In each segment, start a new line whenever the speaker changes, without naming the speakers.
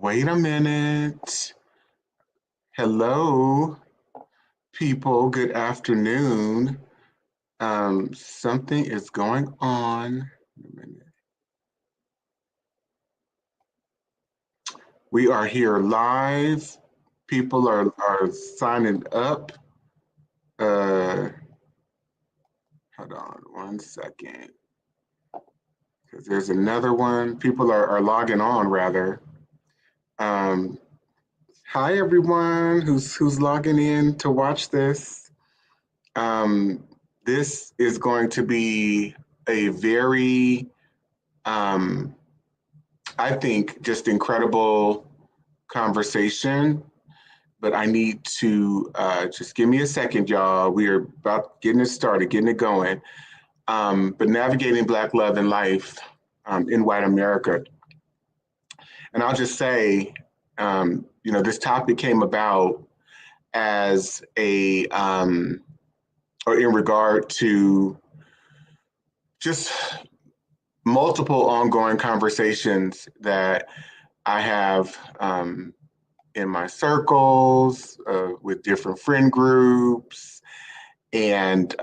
Wait a minute. Hello, people. Good afternoon. Something is going on. Wait a minute. We are here live. People are signing up. Uh, Hold on 1 second, because there's another one. People are logging on rather. Um, Hi everyone who's logging in to watch this. Um, this is going to be a very, um, I think, just incredible conversation. But I need to just give me a second, y'all. We are about getting it started, getting it going. But navigating Black love and life in white America. And I'll just say, this topic came about as or in regard to just multiple ongoing conversations that I have in my circles with different friend groups, and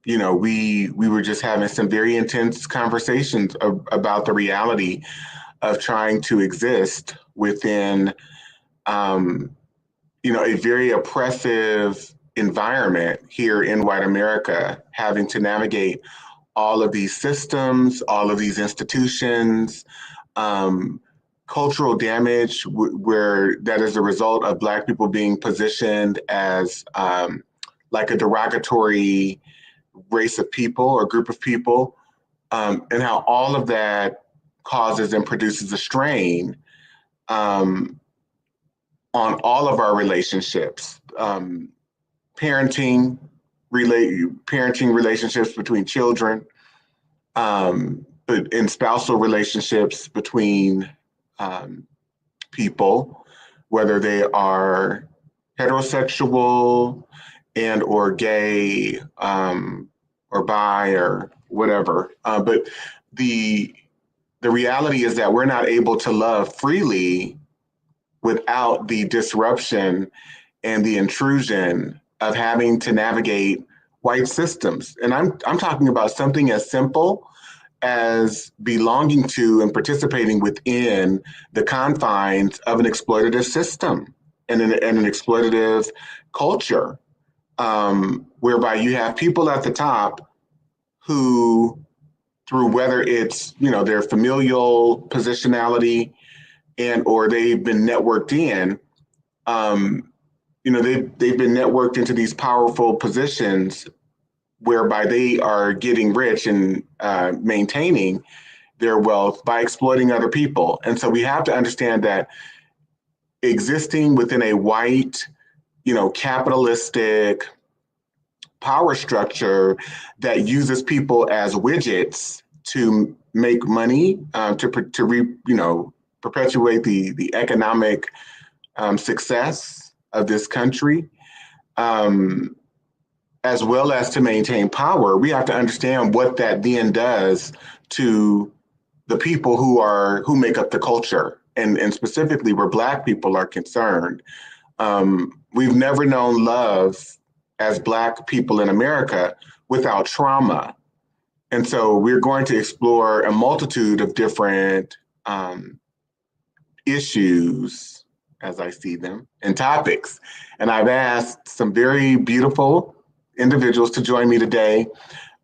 we were just having some very intense conversations about the reality of trying to exist within a very oppressive environment here in white America, having to navigate all of these systems, all of these institutions, um, cultural damage where that is a result of Black people being positioned as like a derogatory race of people or group of people, and how all of that causes and produces a strain um, on all of our relationships, parenting, parenting relationships between children, but in spousal relationships between um, people, whether they are heterosexual and or gay, or bi or whatever. But the the reality is that we're not able to love freely without the disruption and the intrusion of having to navigate white systems. And I'm talking about something as simple as belonging to and participating within the confines of an exploitative system and an exploitative culture, whereby you have people at the top who, through whether it's their familial positionality and or they've been networked in, um, they've been networked into these powerful positions whereby they are getting rich and maintaining their wealth by exploiting other people. And so we have to understand that existing within a white, capitalistic power structure that uses people as widgets to make money, perpetuate the economic success of this country, um, as well as to maintain power, we have to understand what that then does to the people who make up the culture, and specifically where Black people are concerned. We've never known love as Black people in America without trauma. And so we're going to explore a multitude of different issues as I see them and topics. And I've asked some very beautiful individuals to join me today.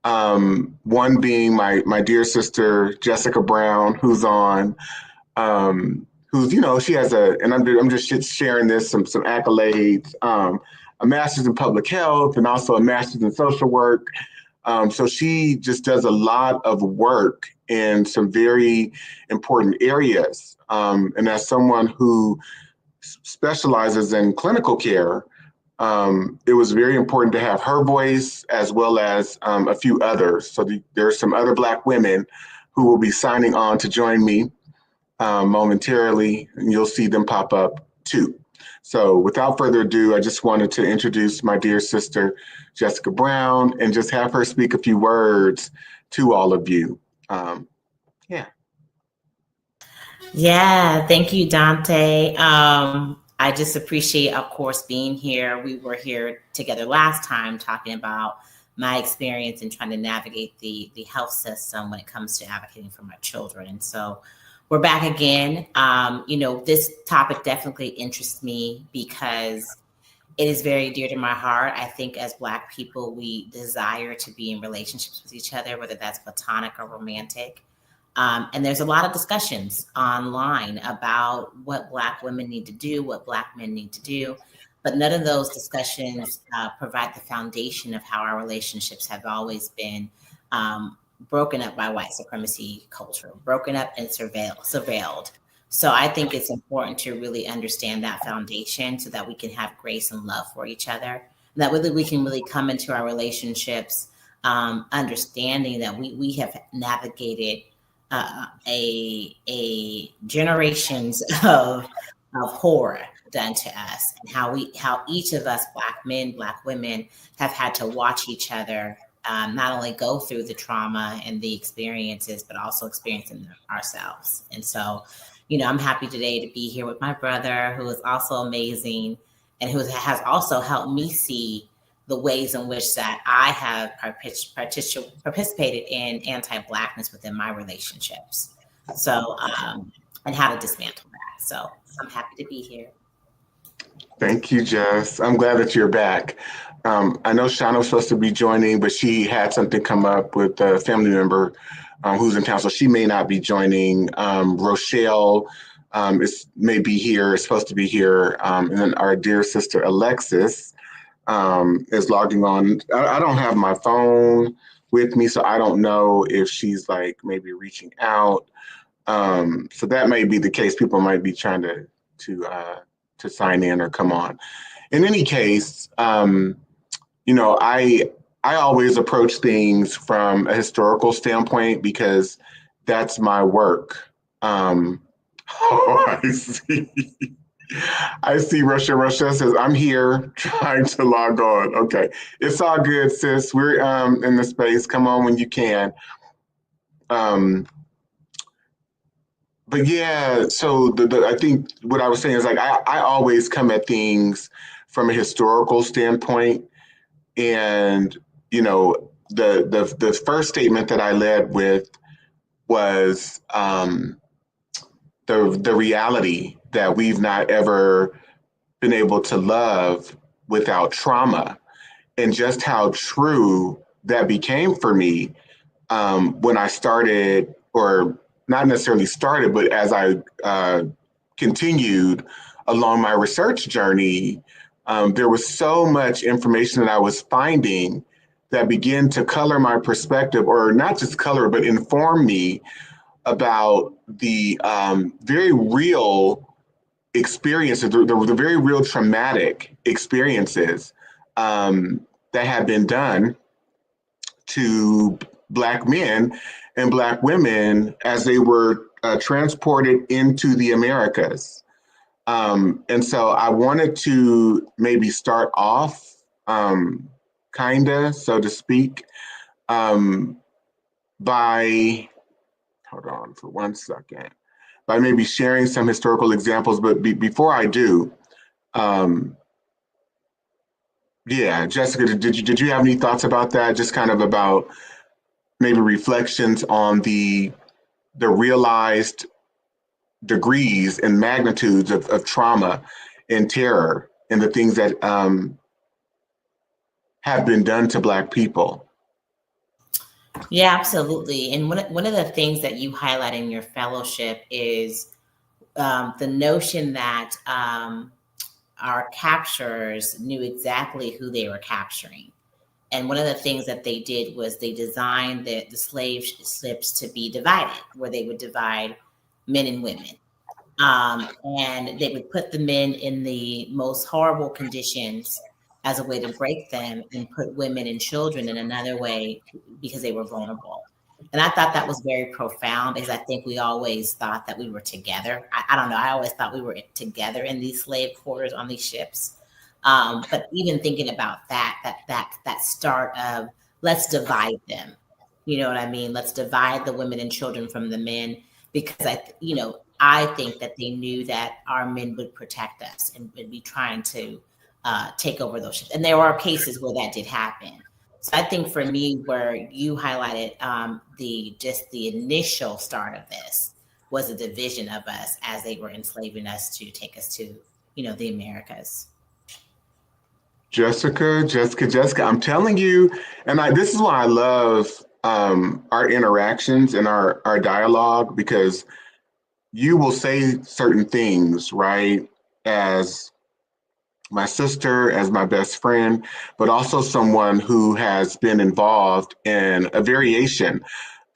One being my dear sister, Jessica Brown, who's on, who's, she has and I'm just sharing this, some accolades, a master's in public health and also a master's in social work. So she just does a lot of work in some very important areas. And as someone who specializes in clinical care, it was very important to have her voice as well as a few others. So there are some other Black women who will be signing on to join me momentarily, and you'll see them pop up too. So without further ado, I just wanted to introduce my dear sister, Jessica Brown, and just have her speak a few words to all of you. Yeah.
Yeah, thank you, Dante. I just appreciate, of course, being here. We were here together last time talking about my experience in trying to navigate the health system when it comes to advocating for my children. And so we're back again. This topic definitely interests me because it is very dear to my heart. I think as Black people, we desire to be in relationships with each other, whether that's platonic or romantic. And there's a lot of discussions online about what Black women need to do, what Black men need to do. But none of those discussions provide the foundation of how our relationships have always been broken up by white supremacy culture, broken up and surveilled. So I think it's important to really understand that foundation so that we can have grace and love for each other. And that really we can really come into our relationships understanding that we have navigated a generations of horror done to us, and how each of us, Black men, Black women, have had to watch each other not only go through the trauma and the experiences, but also experiencing them ourselves. And so, I'm happy today to be here with my brother, who is also amazing and who has also helped me see the ways in which that I have participated in anti-Blackness within my relationships. So, and how to dismantle that. So I'm happy to be here.
Thank you, Jess. I'm glad that you're back. I know Shauna was supposed to be joining, but she had something come up with a family member who's in town, so she may not be joining. Rochelle may be here, is supposed to be here, and then our dear sister Alexis is logging on. I don't have my phone with me, so I don't know if she's like maybe reaching out. So that may be the case. People might be trying to sign in or come on. In any case, I always approach things from a historical standpoint because that's my work. Oh, I see. I see Russia. Russia says, I'm here trying to log on. Okay. It's all good, sis. We're in the space. Come on when you can. Um, but yeah, so I think what I was saying is like I always come at things from a historical standpoint. And, the first statement that I led with was the reality that we've not ever been able to love without trauma, and just how true that became for me when I started, or not necessarily started, but as I continued along my research journey, there was so much information that I was finding that began to color my perspective, or not just color, but inform me about the very real experiences, the very real traumatic experiences that had been done to Black men and Black women as they were transported into the Americas. And so I wanted to maybe start off, kinda, so to speak, um, by, hold on for 1 second, by maybe sharing some historical examples. But before I do, um, yeah, Jessica, did you have any thoughts about that? Just kind of about maybe reflections on the realized degrees and magnitudes of trauma and terror and the things that have been done to Black people.
Yeah, absolutely. And one of the things that you highlight in your fellowship is the notion that our capturers knew exactly who they were capturing. And one of the things that they did was they designed the slave ships to be divided, where they would divide men and women. And they would put the men in the most horrible conditions as a way to break them, and put women and children in another way because they were vulnerable. And I thought that was very profound, because I think we always thought that we were together. I don't know. I always thought we were together in these slave quarters on these ships. But even thinking about that start of, let's divide them. You know what I mean? Let's divide the women and children from the men, because I think that they knew that our men would protect us and would be trying to take over those ships. And there are cases where that did happen. So I think for me, where you highlighted the initial start of this was a division of us as they were enslaving us to take us to, the Americas.
Jessica, I'm telling you, and this is why I love our interactions and our dialogue, because you will say certain things, right, as my sister, as my best friend, but also someone who has been involved in a variation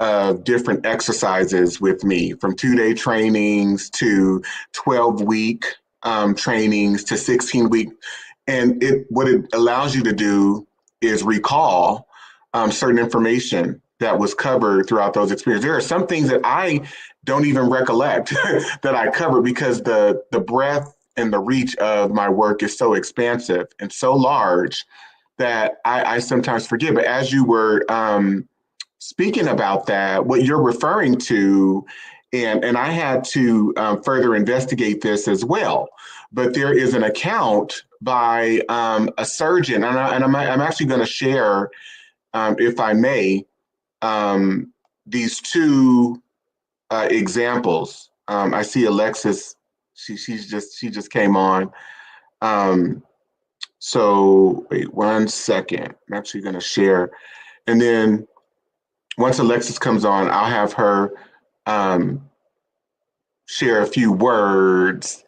of different exercises with me, from 2-day trainings to 12-week trainings to 16-week. And what it allows you to do is recall certain information that was covered throughout those experiences. There are some things that I don't even recollect that I covered, because the breadth and the reach of my work is so expansive and so large that I sometimes forget. But as you were speaking about that, what you're referring to, and I had to further investigate this as well, but there is an account by a surgeon, and I'm actually going to share, if I may, these two examples. I see Alexis; she just came on. So wait 1 second. I'm actually going to share, and then once Alexis comes on, I'll have her share a few words.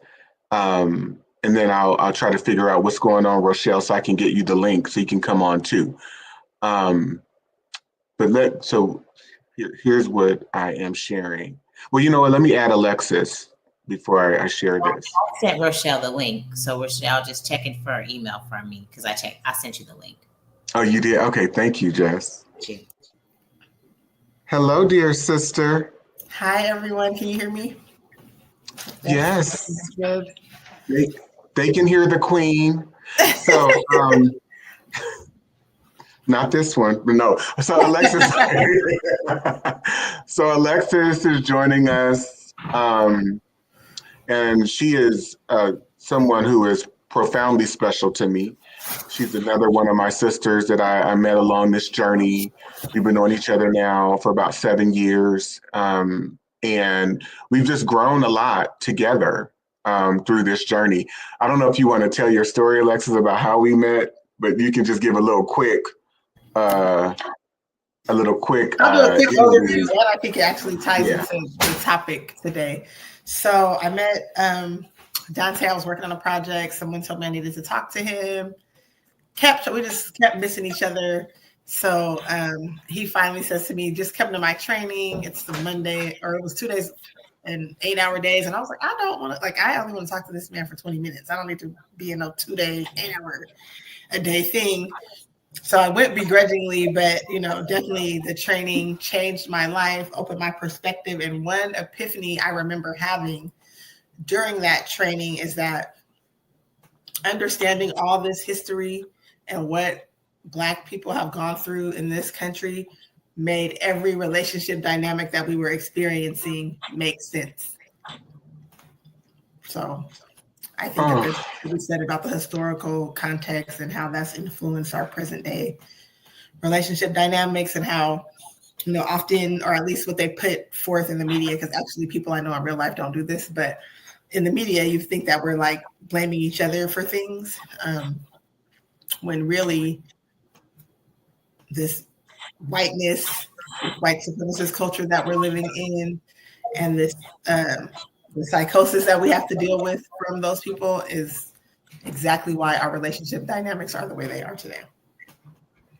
And then I'll try to figure out what's going on, Rochelle, so I can get you the link so you can come on too. So here's what I am sharing. Well, you know what? Let me add Alexis before I share this.
I sent Rochelle the link, so Rochelle just checking for her email from me, because I sent you the link.
Oh, you did? Okay, thank you, Jess.
Thank you.
Hello, dear sister.
Hi, everyone. Can you hear me?
Yes.
That's good.
They can hear the queen. So, not this one, but no. So Alexis, is joining us, and she is someone who is profoundly special to me. She's another one of my sisters that I met along this journey. We've been knowing each other now for about 7 years, and we've just grown a lot together through this journey. I don't know if you want to tell your story, Alexis, about how we met, but you can just give a little quick.
I'll do a quick overview, and I think it actually ties into the topic today. So I met Dante. I was working on a project. Someone told me I needed to talk to him. We just kept missing each other. So he finally says to me, just come to my training. It's the Monday, or it was 2 days and 8-hour days. And I was like, I don't want to, I only want to talk to this man for 20 minutes. I don't need to be in no 2-day, 8-hour a day thing. So I went begrudgingly, but, definitely the training changed my life, opened my perspective. And one epiphany I remember having during that training is that understanding all this history and what Black people have gone through in this country made every relationship dynamic that we were experiencing make sense. So I think that there's what we said about the historical context and how that's influenced our present day relationship dynamics, and how, often, or at least what they put forth in the media, because actually people I know in real life don't do this, but in the media, you think that we're blaming each other for things, when really this whiteness, white supremacist culture that we're living in, and this the psychosis that we have to deal with from those people is exactly why our relationship dynamics are the way they are today.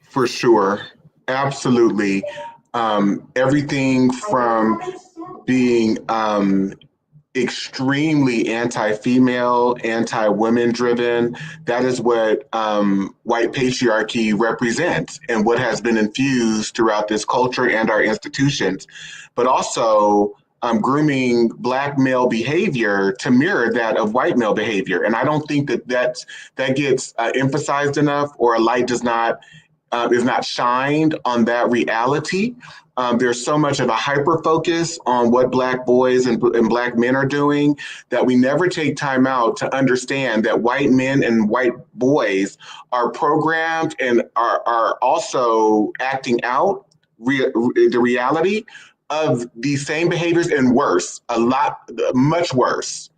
For sure. Absolutely. Everything from being extremely anti-female, anti-women driven. That is what white patriarchy represents and what has been infused throughout this culture and our institutions, but also grooming Black male behavior to mirror that of white male behavior. And I don't think that gets emphasized enough, or a light is not shined on that reality. There's so much of a hyper focus on what Black boys and Black men are doing that we never take time out to understand that white men and white boys are programmed and are also acting out the reality of these same behaviors and worse, much worse,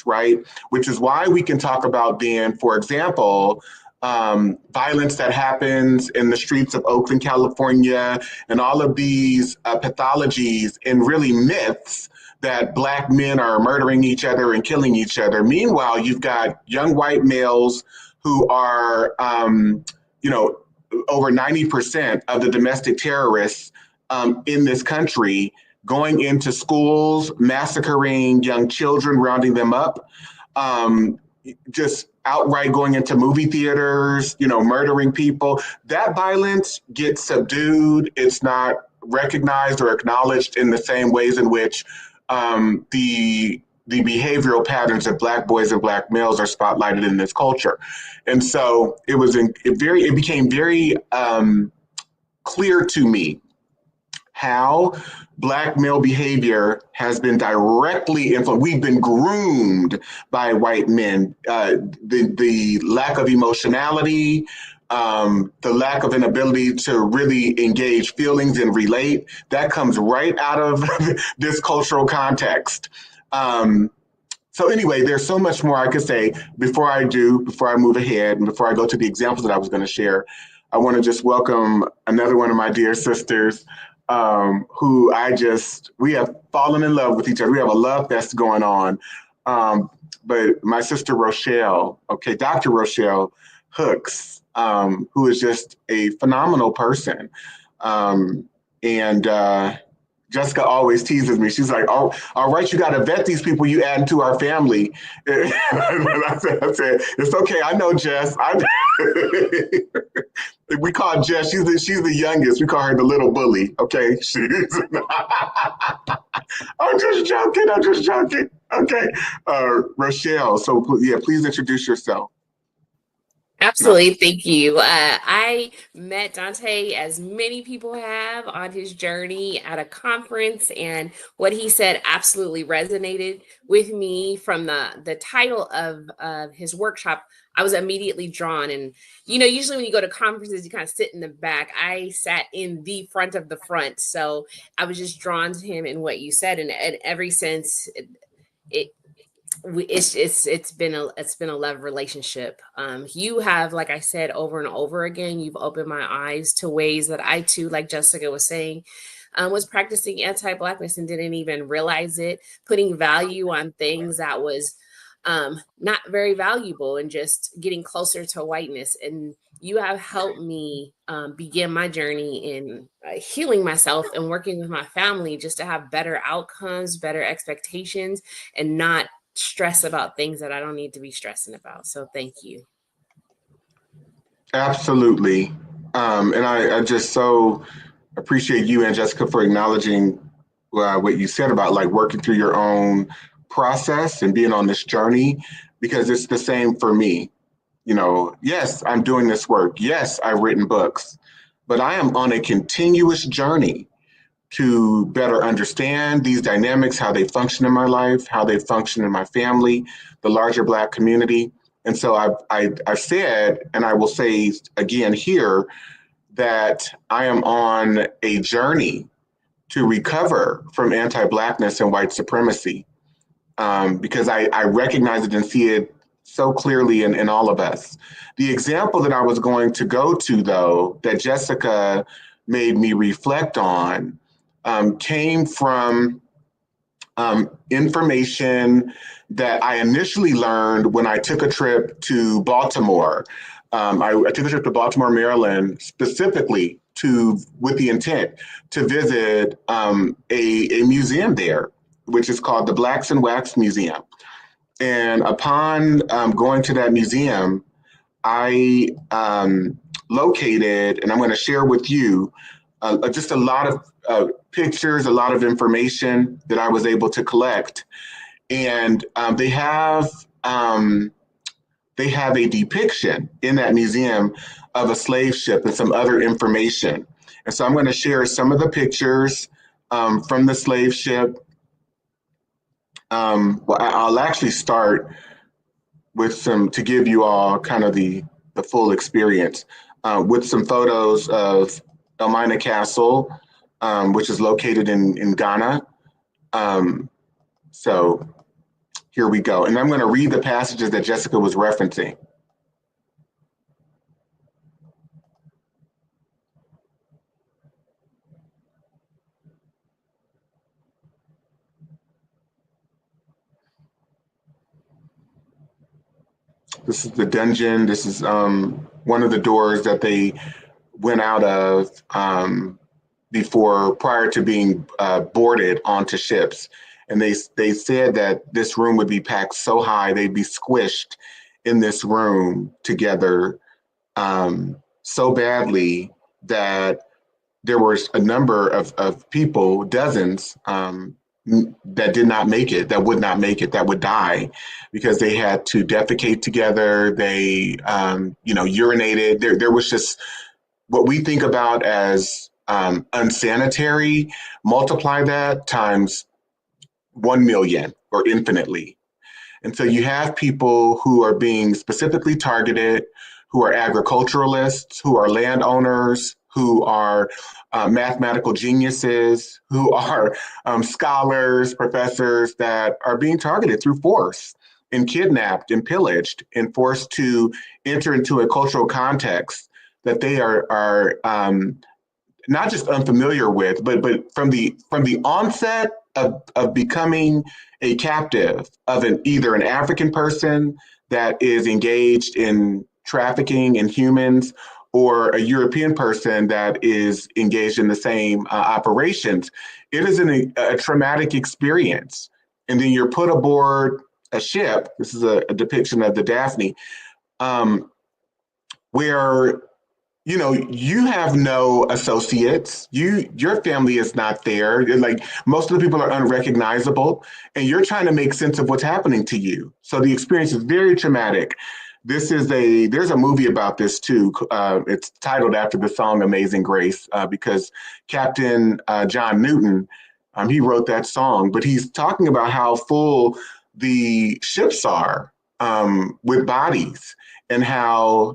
right? Which is why we can talk about then, for example, violence that happens in the streets of Oakland, California, and all of these pathologies and really myths that Black men are murdering each other and killing each other. Meanwhile, you've got young white males who are, over 90% of the domestic terrorists in this country going into schools, massacring young children, rounding them up, just outright going into movie theaters, murdering people. That violence gets subdued. It's not recognized or acknowledged in the same ways in which the behavioral patterns of Black boys and Black males are spotlighted in this culture. And so it became very clear to me how Black male behavior has been directly influenced. We've been groomed by white men. The lack of emotionality, the lack of an ability to really engage feelings and relate, that comes right out of this cultural context. So anyway, there's so much more I could say. Before I move ahead, and before I go to the examples that I was going to share, I want to just welcome another one of my dear sisters, who we have fallen in love with each other. We have a love fest going on. But my sister Rochelle, Dr. Rochelle Hooks, who is just a phenomenal person. Jessica always teases me. She's like, "Oh, all right, you got to vet these people you add into our family." And I said, "It's okay. I know Jess. We call Jess. She's the youngest. We call her the little bully. Okay, I'm just joking. Okay, Rochelle. So yeah, please introduce yourself.
Absolutely. Thank you. I met Dante, as many people have, on his journey at a conference, and what he said absolutely resonated with me. From the title of his workshop, I was immediately drawn. And, usually when you go to conferences, you kind of sit in the back. I sat in the front of the front. So I was just drawn to him and what you said. And ever since, it's been a love relationship. You have, like I said, over and over again, you've opened my eyes to ways that I too, like Jessica was saying, was practicing anti-Blackness and didn't even realize it, putting value on things that was not very valuable, and just getting closer to whiteness. And you have helped me begin my journey in healing myself and working with my family, just to have better outcomes, better expectations, and not stress about things that I don't need to be stressing about. So thank you.
Absolutely. And I just so appreciate you and Jessica for acknowledging what you said about like working through your own process and being on this journey, because it's the same for me. Yes, I'm doing this work. Yes, I've written books, but I am on a continuous journey to better understand these dynamics, how they function in my life, how they function in my family, the larger Black community. And so I've said, and I will say again here, that I am on a journey to recover from anti-Blackness and white supremacy, because I recognize it and see it so clearly in all of us. The example that I was going to go to, though, that Jessica made me reflect on, came from information that I initially learned when I took a trip to Baltimore. I took a trip to Baltimore, Maryland, specifically with the intent to visit a museum there, which is called the Blacks in Wax Museum. And upon going to that museum, I located, and I'm going to share with you, just a lot of pictures, a lot of information that I was able to collect. And they have a depiction in that museum of a slave ship and some other information. And so I'm going to share some of the pictures from the slave ship. Well, I'll actually start with some, to give you all kind of the full experience, with some photos of Elmina Castle, which is located in Ghana. So here we go. And I'm going to read the passages that Jessica was referencing. This is the dungeon. This is one of the doors that they went out of prior to being boarded onto ships. And they said that this room would be packed so high, they'd be squished in this room together so badly that there was a number of people, dozens, that did not make it, that would not make it, that would die because they had to defecate together. They, urinated. There was just what we think about as unsanitary. Multiply that times 1 million or infinitely. And so you have people who are being specifically targeted, who are agriculturalists, who are landowners, who are mathematical geniuses, who are scholars, professors that are being targeted through force and kidnapped and pillaged and forced to enter into a cultural context that they are not just unfamiliar with, but from the onset of becoming a captive of either an African person that is engaged in trafficking in humans, or a European person that is engaged in the same operations. It is a traumatic experience. And then you're put aboard a ship. This is a depiction of the Daphne, where you have no associates. Your family is not there. Like, most of the people are unrecognizable, and you're trying to make sense of what's happening to you. So the experience is very traumatic. There's a movie about this too. It's titled after the song Amazing Grace, because Captain John Newton, he wrote that song, but he's talking about how full the ships are with bodies, and how,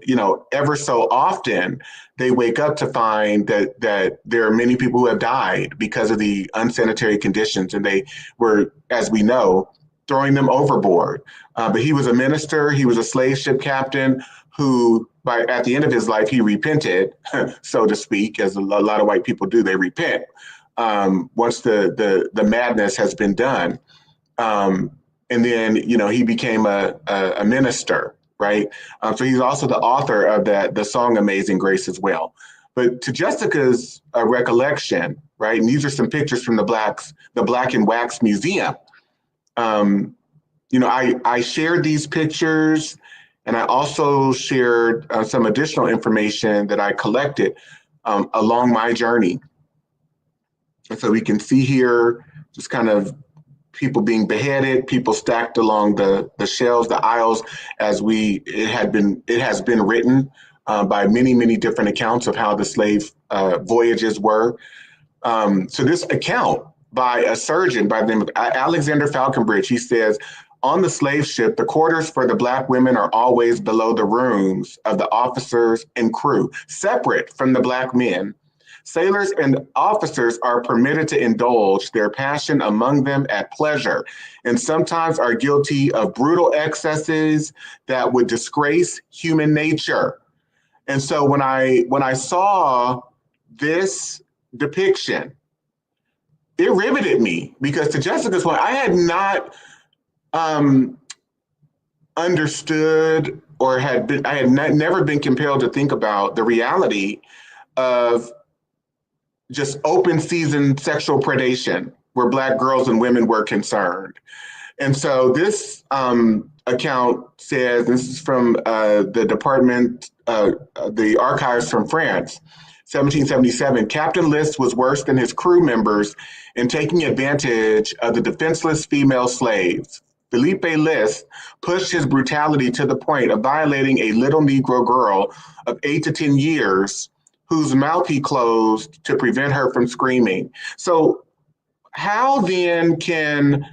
ever so often they wake up to find that there are many people who have died because of the unsanitary conditions, and they were, as we know, throwing them overboard. But he was a minister, he was a slave ship captain who, at the end of his life, he repented, so to speak, as a lot of white people do, they repent once the madness has been done. And then, he became a minister, right? So he's also the author of the song Amazing Grace as well. But to Jessica's recollection, right, and these are some pictures from the Black and Wax Museum. I shared these pictures, and I also shared some additional information that I collected along my journey. And so we can see here just kind of people being beheaded, people stacked along the shelves, the aisles, it has been written by many, many different accounts of how the slave voyages were. So this account by a surgeon by the name of Alexander Falconbridge, he says, on the slave ship, the quarters for the Black women are always below the rooms of the officers and crew, separate from the Black men. Sailors and officers are permitted to indulge their passion among them at pleasure, and sometimes are guilty of brutal excesses that would disgrace human nature. And so when I saw this depiction, it riveted me, because to Jessica's point, I had not understood, or never been compelled to think about the reality of just open season sexual predation where Black girls and women were concerned. And so this account says, this is from the department, the archives from France, 1777, Captain List was worse than his crew members in taking advantage of the defenseless female slaves. Felipe List pushed his brutality to the point of violating a little Negro girl of 8 to 10 years whose mouth he closed to prevent her from screaming. So how then can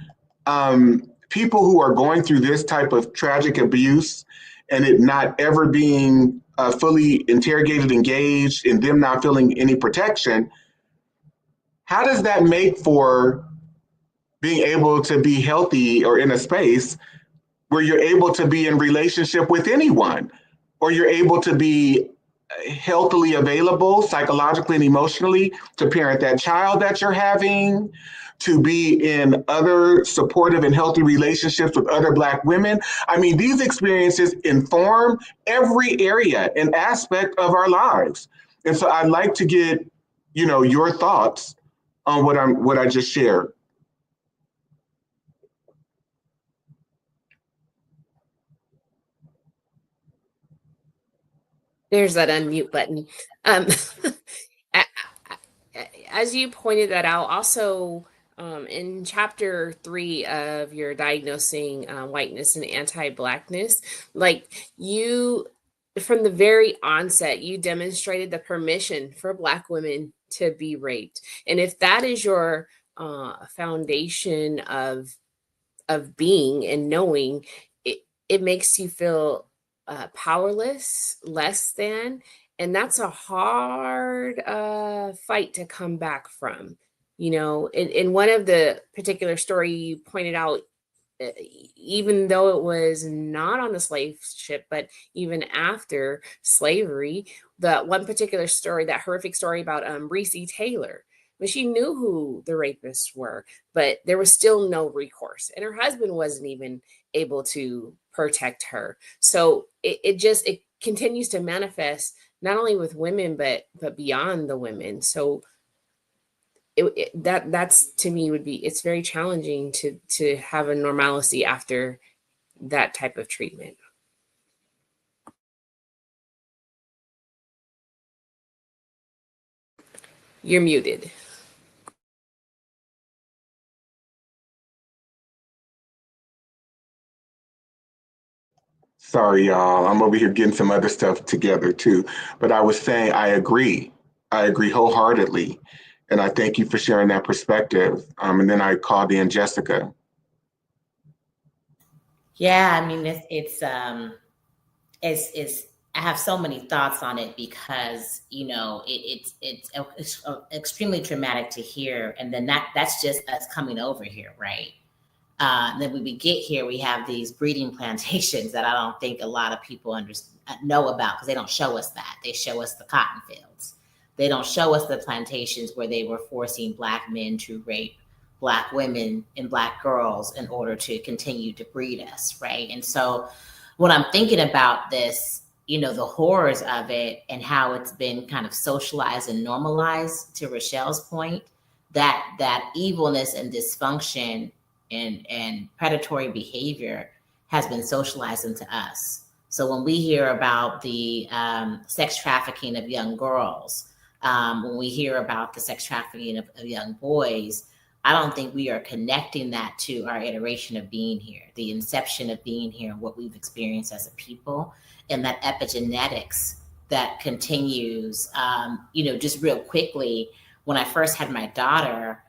people who are going through this type of tragic abuse and it not ever being fully interrogated, engaged, and them not feeling any protection, how does that make for being able to be healthy or in a space where you're able to be in relationship with anyone, or you're able to be healthily available psychologically and emotionally to parent that child that you're having, to be in other supportive and healthy relationships with other Black women? I mean, these experiences inform every area and aspect of our lives. And so I'd like to get, your thoughts on what I just shared.
There's that unmute button. As you pointed that out, also in chapter 3 of your diagnosing whiteness and anti-Blackness, like you, from the very onset, you demonstrated the permission for Black women to be raped. And if that is your foundation of being and knowing, it makes you feel powerless, less than, and that's a hard fight to come back from. In one of the particular story you pointed out, even though it was not on the slave ship, but even after slavery, the one particular story, that horrific story about Recy Taylor, when she knew who the rapists were, but there was still no recourse, and her husband wasn't even able to protect her. So it continues to manifest not only with women, but beyond the women. So that's to me it's very challenging to have a normalcy after that type of treatment. You're muted.
Sorry, y'all. I'm over here getting some other stuff together too. But I was saying, I agree. I agree wholeheartedly. And I thank you for sharing that perspective. And then I called in Jessica.
Yeah, I mean, it's I have so many thoughts on it because, it's extremely traumatic to hear. And then that's just us coming over here, right? Then when we get here, we have these breeding plantations that I don't think a lot of people know about, because they don't show us that. They show us the cotton fields. They don't show us the plantations where they were forcing Black men to rape Black women and Black girls in order to continue to breed us, right? And so when I'm thinking about this, the horrors of it and how it's been kind of socialized and normalized, to Rochelle's point, that evilness and dysfunction and predatory behavior has been socialized into us. So when we hear about the sex trafficking of young girls, when we hear about the sex trafficking of young boys, I don't think we are connecting that to our iteration of being here, the inception of being here, and what we've experienced as a people, and that epigenetics that continues. Just real quickly, when I first had my daughter,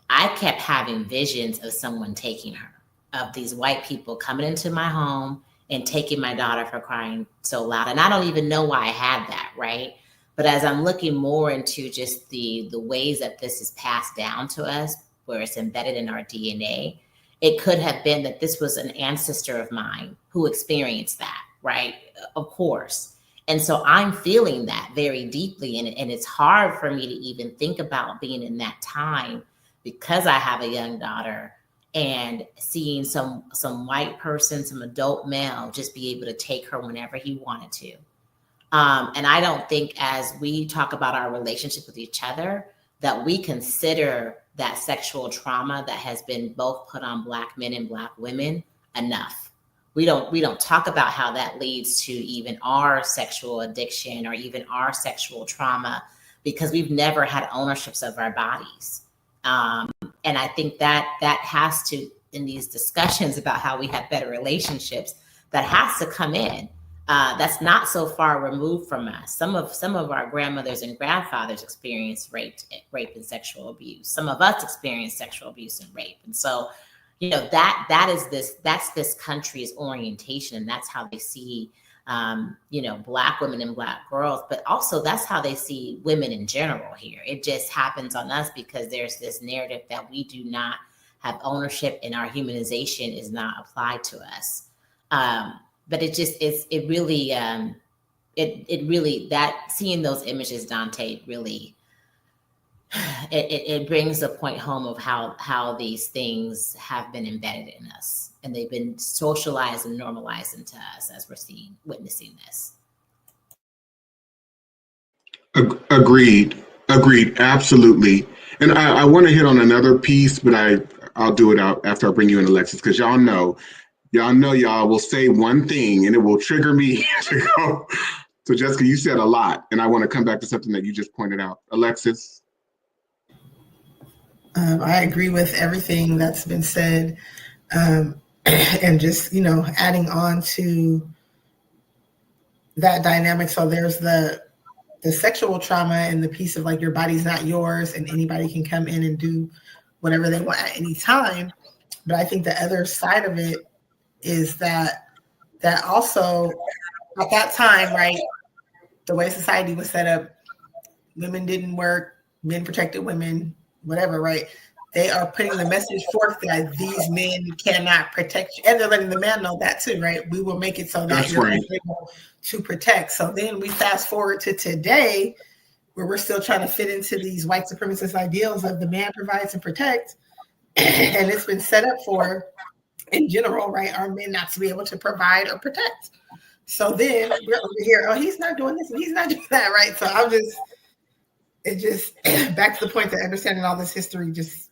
I kept having visions of someone taking her, of these white people coming into my home and taking my daughter for crying so loud. And I don't even know why I had that, right? But as I'm looking more into just the ways that this is passed down to us, where it's embedded in our DNA, it could have been that this was an ancestor of mine who experienced that, right? Of course. And so I'm feeling that very deeply. And it's hard for me to even think about being in that time, because I have a young daughter, and seeing some white person, some adult male, just be able to take her whenever he wanted to. And I don't think, as we talk about our relationship with each other, that we consider that sexual trauma that has been both put on Black men and Black women enough. We don't talk about how that leads to even our sexual addiction or even our sexual trauma, because we've never had ownerships of our bodies. And I think that has to, in these discussions about how we have better relationships, that has to come in. that's not so far removed from us. Some of our grandmothers and grandfathers experienced rape and sexual abuse. Some of us experienced sexual abuse and rape. And so, that's this country's orientation. And that's how they see, Black women and Black girls, but also that's how they see women in general here. It just happens on us because there's this narrative that we do not have ownership and our humanization is not applied to us. But it really, that seeing those images, Dante, really, it brings a point home of how these things have been embedded in us, and they've been socialized and normalized into us as we're witnessing this.
Agreed, absolutely. And I want to hit on another piece, but I'll do it out after I bring you in, Alexis, because y'all know y'all will say one thing and it will trigger me to go. So Jessica, you said a lot, and I want to come back to something that you just pointed out. Alexis?
I agree with everything that's been said. And just, adding on to that dynamic. So there's the sexual trauma and the piece of like, your body's not yours and anybody can come in and do whatever they want at any time. But I think the other side of it is that also at that time, right, the way society was set up, women didn't work, men protected women, whatever, right? They are putting the message forth that these men cannot protect you. And they're letting the man know that too, right? We will make it so that you're able to protect. So then we fast forward to today, where we're still trying to fit into these white supremacist ideals of the man provides and protects. And it's been set up for, in general, right, our men not to be able to provide or protect. So then we're over here, oh, he's not doing this and he's not doing that, right? So it just back to the point that understanding all this history just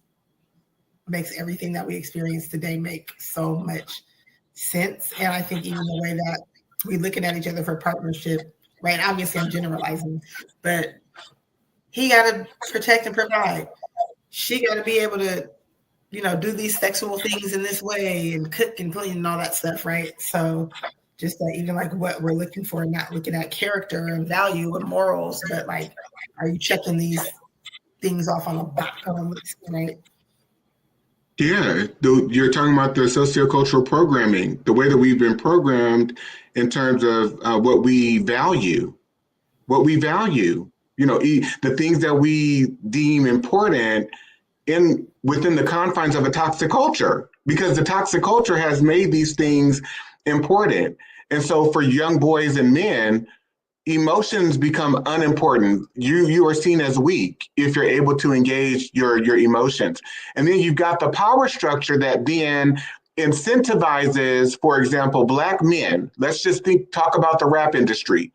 makes everything that we experience today make so much sense. And I think even the way that we're looking at each other for partnership, right? Obviously I'm generalizing, but he got to protect and provide. She got to be able to, do these sexual things in this way and cook and clean and all that stuff, right? So just that even like what we're looking for, not looking at character and value and morals, but like, are you checking these things off on a list, right?
Yeah, you're talking about the sociocultural programming, the way that we've been programmed in terms of what we value, the things that we deem important within the confines of a toxic culture, because the toxic culture has made these things important. And so for young boys and men, emotions become unimportant. You are seen as weak if you're able to engage your emotions. And then you've got the power structure that then incentivizes, for example, Black men. Let's just talk about the rap industry.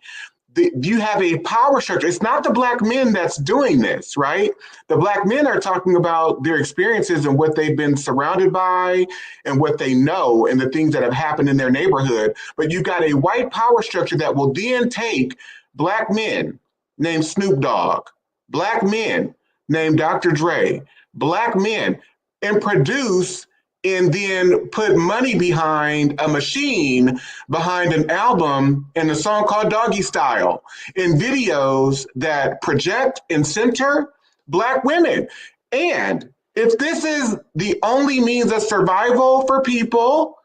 You have a power structure. It's not the Black men that's doing this, right? The Black men are talking about their experiences and what they've been surrounded by and what they know and the things that have happened in their neighborhood. But you've got a white power structure that will then take Black men named Snoop Dogg, Black men named Dr. Dre, Black men, and produce and then put money behind a machine, behind an album and a song called Doggy Style, in videos that project and center Black women. And if this is the only means of survival for people,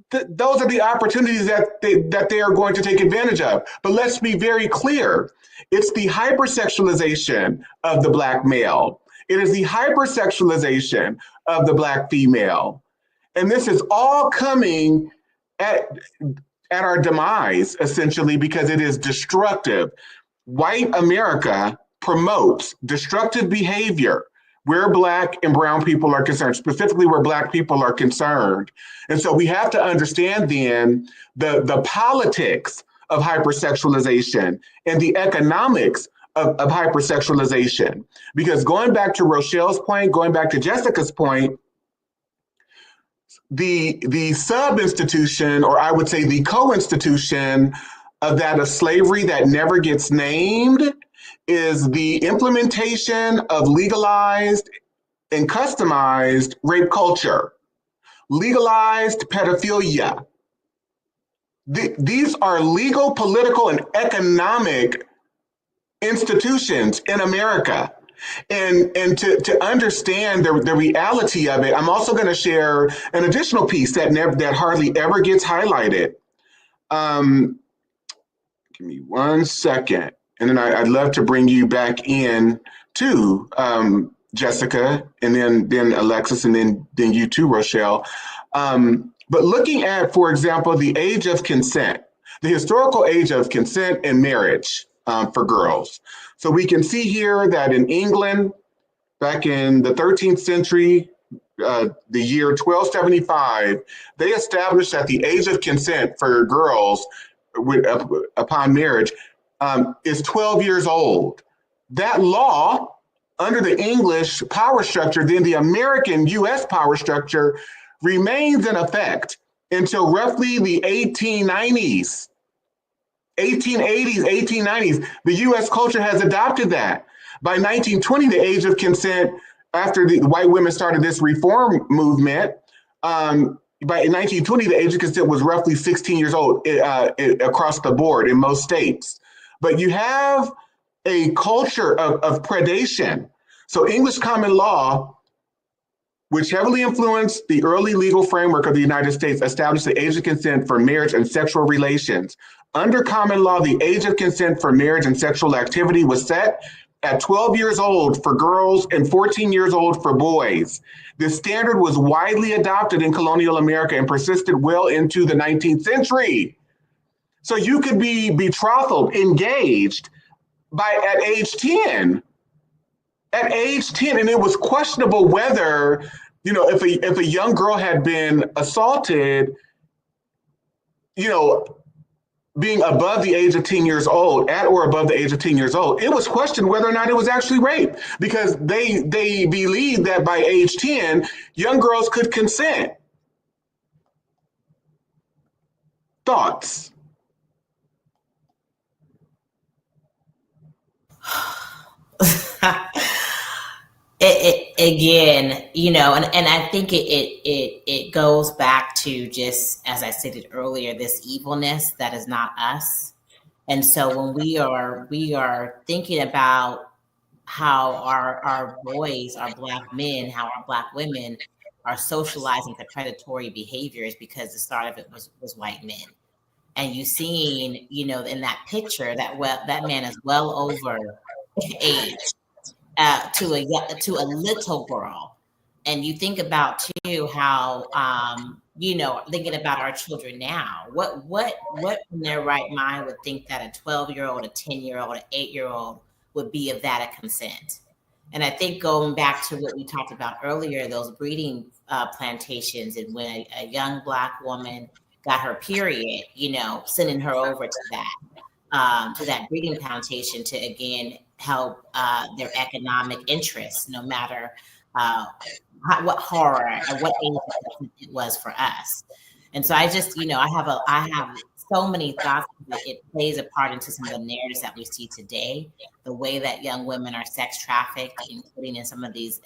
those are the opportunities that they are going to take advantage of. But let's be very clear. It's the hypersexualization of the Black male. It is the hypersexualization of the Black female. And this is all coming at our demise, essentially, because it is destructive. White America promotes destructive behavior where Black and brown people are concerned, specifically where Black people are concerned. And so we have to understand then the politics of hypersexualization and the economics of hypersexualization. Because going back to Rochelle's point, going back to Jessica's point, the sub-institution, or I would say the co-institution of that of slavery that never gets named, is the implementation of legalized and customized rape culture, legalized pedophilia. These are legal, political, and economic institutions in America. And to understand the reality of it, I'm also going to share an additional piece that hardly ever gets highlighted. Give me 1 second, and then I'd love to bring you back in too, Jessica, and then Alexis, and then you too, Rochelle. But looking at, for example, the age of consent, the historical age of consent and marriage for girls. So we can see here that in England, back in the 13th century, the year 1275, they established that the age of consent for girls upon marriage is 12 years old. That law, under the English power structure, then the American US power structure, remains in effect until roughly the 1890s. 1880s, 1890s, the US culture has adopted that. By 1920, the age of consent, after the white women started this reform movement, by 1920, the age of consent was roughly 16 years old across the board in most states. But you have a culture of predation. So English common law, which heavily influenced the early legal framework of the United States, established the age of consent for marriage and sexual relations. Under common law, the age of consent for marriage and sexual activity was set at 12 years old for girls and 14 years old for boys. This standard was widely adopted in colonial America and persisted well into the 19th century. So you could be betrothed, engaged at age 10. At age 10, and it was questionable whether, if a young girl had been assaulted, being above the age of 10 years old, at or above the age of 10 years old, it was questioned whether or not it was actually rape, because they believed that by age 10, young girls could consent. Thoughts?
Again, and I think it goes back to, just as I stated earlier, this evilness that is not us. And so when we are thinking about how our boys, our Black men, how our Black women are socializing to predatory behaviors, because the start of it was white men. And you seeing, in that picture that man is well over age. To a little girl, and you think about too how thinking about our children now. What in their right mind would think that a 12-year-old, a 10-year-old, an 8-year-old would be of that a consent? And I think going back to what we talked about earlier, those breeding plantations, and when a young Black woman got her period, sending her over to that breeding plantation to again help their economic interests, no matter what horror and what age it was for us. And so I just, I have so many thoughts that it plays a part into some of the narratives that we see today, the way that young women are sex trafficked, including in some of these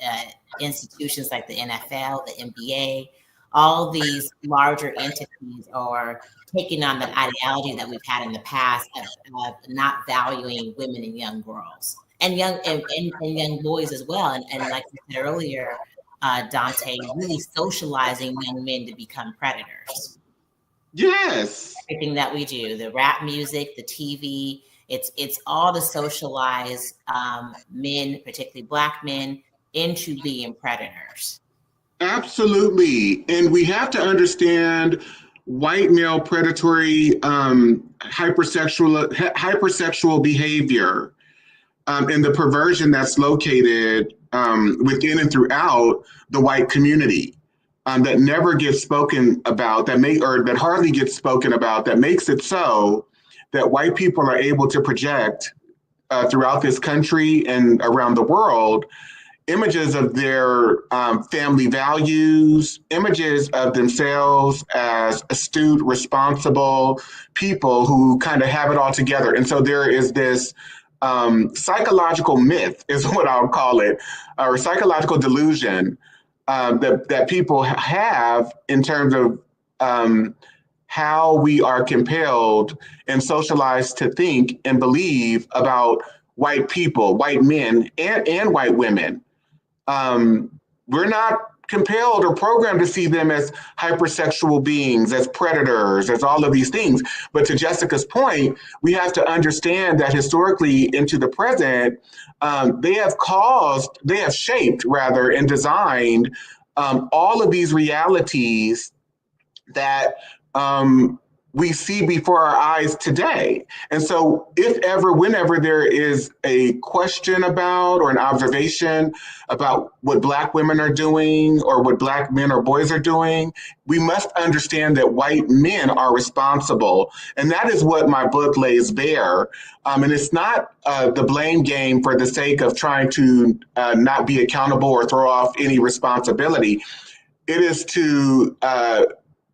institutions like the NFL, the NBA. All these larger entities are taking on the ideology that we've had in the past of not valuing women and young girls and young boys as well. And like I said earlier, Dante, really socializing young men to become predators.
Yes.
Everything that we do, the rap music, the TV, it's all to socialize men, particularly Black men, into being predators.
Absolutely. And we have to understand white male predatory hypersexual behavior and the perversion that's located within and throughout the white community that never gets spoken about, that hardly gets spoken about, that makes it so that white people are able to project throughout this country and around the world images of their family values, images of themselves as astute, responsible people who kind of have it all together. And so there is this psychological myth, is what I'll call it, or psychological delusion that people have in terms of how we are compelled and socialized to think and believe about white people, white men, and white women. We're not compelled or programmed to see them as hypersexual beings, as predators, as all of these things. But to Jessica's point, we have to understand that historically into the present, they have shaped rather and designed all of these realities that we see before our eyes today. And so if ever, whenever there is a question about or an observation about what Black women are doing or what Black men or boys are doing, we must understand that white men are responsible. And that is what my book lays bare. And it's not the blame game for the sake of trying to not be accountable or throw off any responsibility. It is to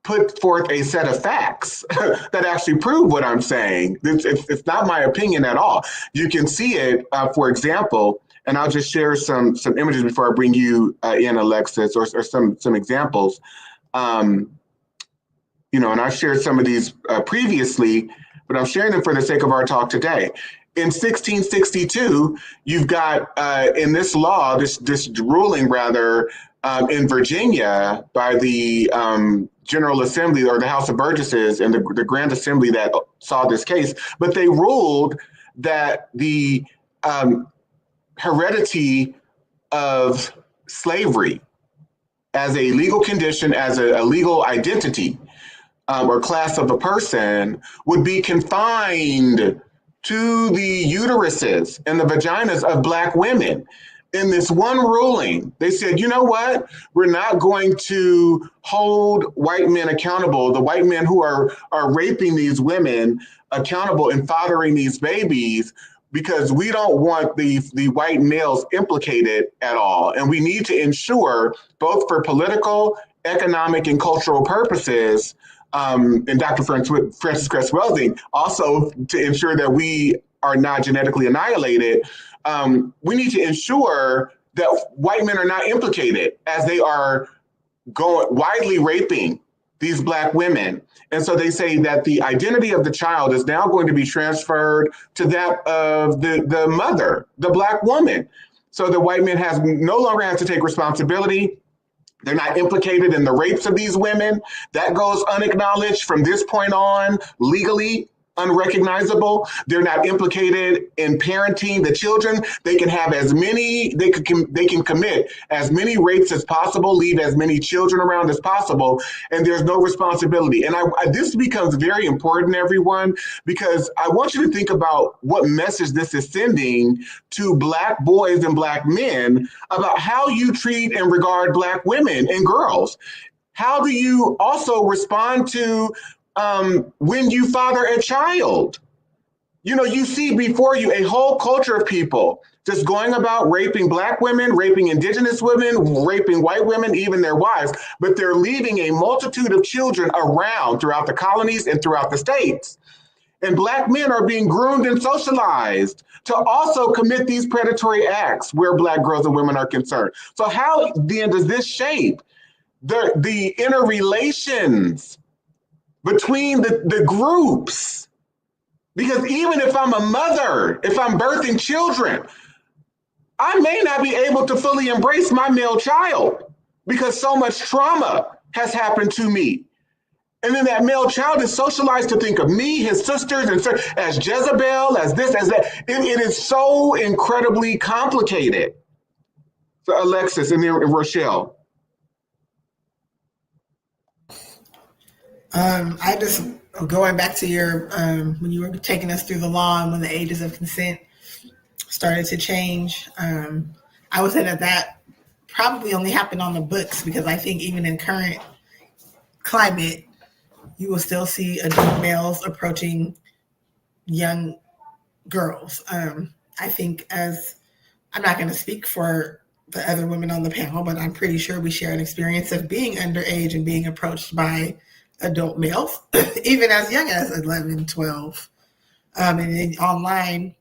put forth a set of facts that actually prove what I'm saying. It's not my opinion at all. You can see it, for example, and I'll just share some images before I bring you in, Alexis, or some examples. And I shared some of these previously, but I'm sharing them for the sake of our talk today. In 1662, you've got in this law, this ruling rather, in Virginia by the General Assembly or the House of Burgesses and the Grand Assembly that saw this case, but they ruled that the heredity of slavery as a legal condition, as a legal identity or class of a person would be confined to the uteruses and the vaginas of Black women. In this one ruling, they said, you know what? We're not going to hold white men accountable, the white men who are raping these women accountable and fathering these babies, because we don't want the white males implicated at all. And we need to ensure, both for political, economic, and cultural purposes, and Dr. Frances Cress Welsing, also to ensure that we are not genetically annihilated, we need to ensure that white men are not implicated as they are widely raping these Black women. And so they say that the identity of the child is now going to be transferred to that of the mother, the Black woman. So the white men no longer have to take responsibility. They're not implicated in the rapes of these women. That goes unacknowledged from this point on, legally unrecognizable. They're not implicated in parenting the children. They can have they can commit as many rapes as possible, leave as many children around as possible, and there's no responsibility. And this becomes very important, everyone, because I want you to think about what message this is sending to Black boys and Black men about how you treat and regard Black women and girls. How do you also respond to when you father a child? You see before you a whole culture of people just going about raping Black women, raping Indigenous women, raping white women, even their wives, but they're leaving a multitude of children around throughout the colonies and throughout the states. And Black men are being groomed and socialized to also commit these predatory acts where Black girls and women are concerned. So how then does this shape the interrelations between the groups? Because even if I'm a mother, if I'm birthing children, I may not be able to fully embrace my male child because so much trauma has happened to me. And then that male child is socialized to think of me, his sisters, and as Jezebel, as this, as that. It is so incredibly complicated. So Alexis and then Rochelle.
I just, going back to your, when you were taking us through the law and when the ages of consent started to change, I would say that probably only happened on the books, because I think even in current climate, you will still see adult males approaching young girls. I think, as I'm not going to speak for the other women on the panel, but I'm pretty sure we share an experience of being underage and being approached by adult males, even as young as 11, 12. And then online,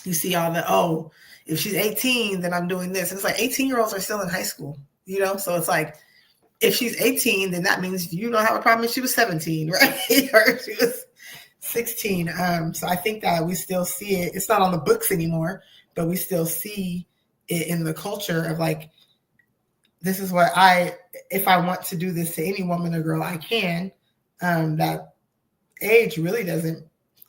you see all the, if she's 18, then I'm doing this. And it's like 18-year-olds are still in high school, so it's like if she's 18, then that means you don't have a problem if she was 17, right? Or if she was 16. So I think that we still see it. It's not on the books anymore, but we still see it in the culture of like, this is what if I want to do this to any woman or girl, I can. That age really doesn't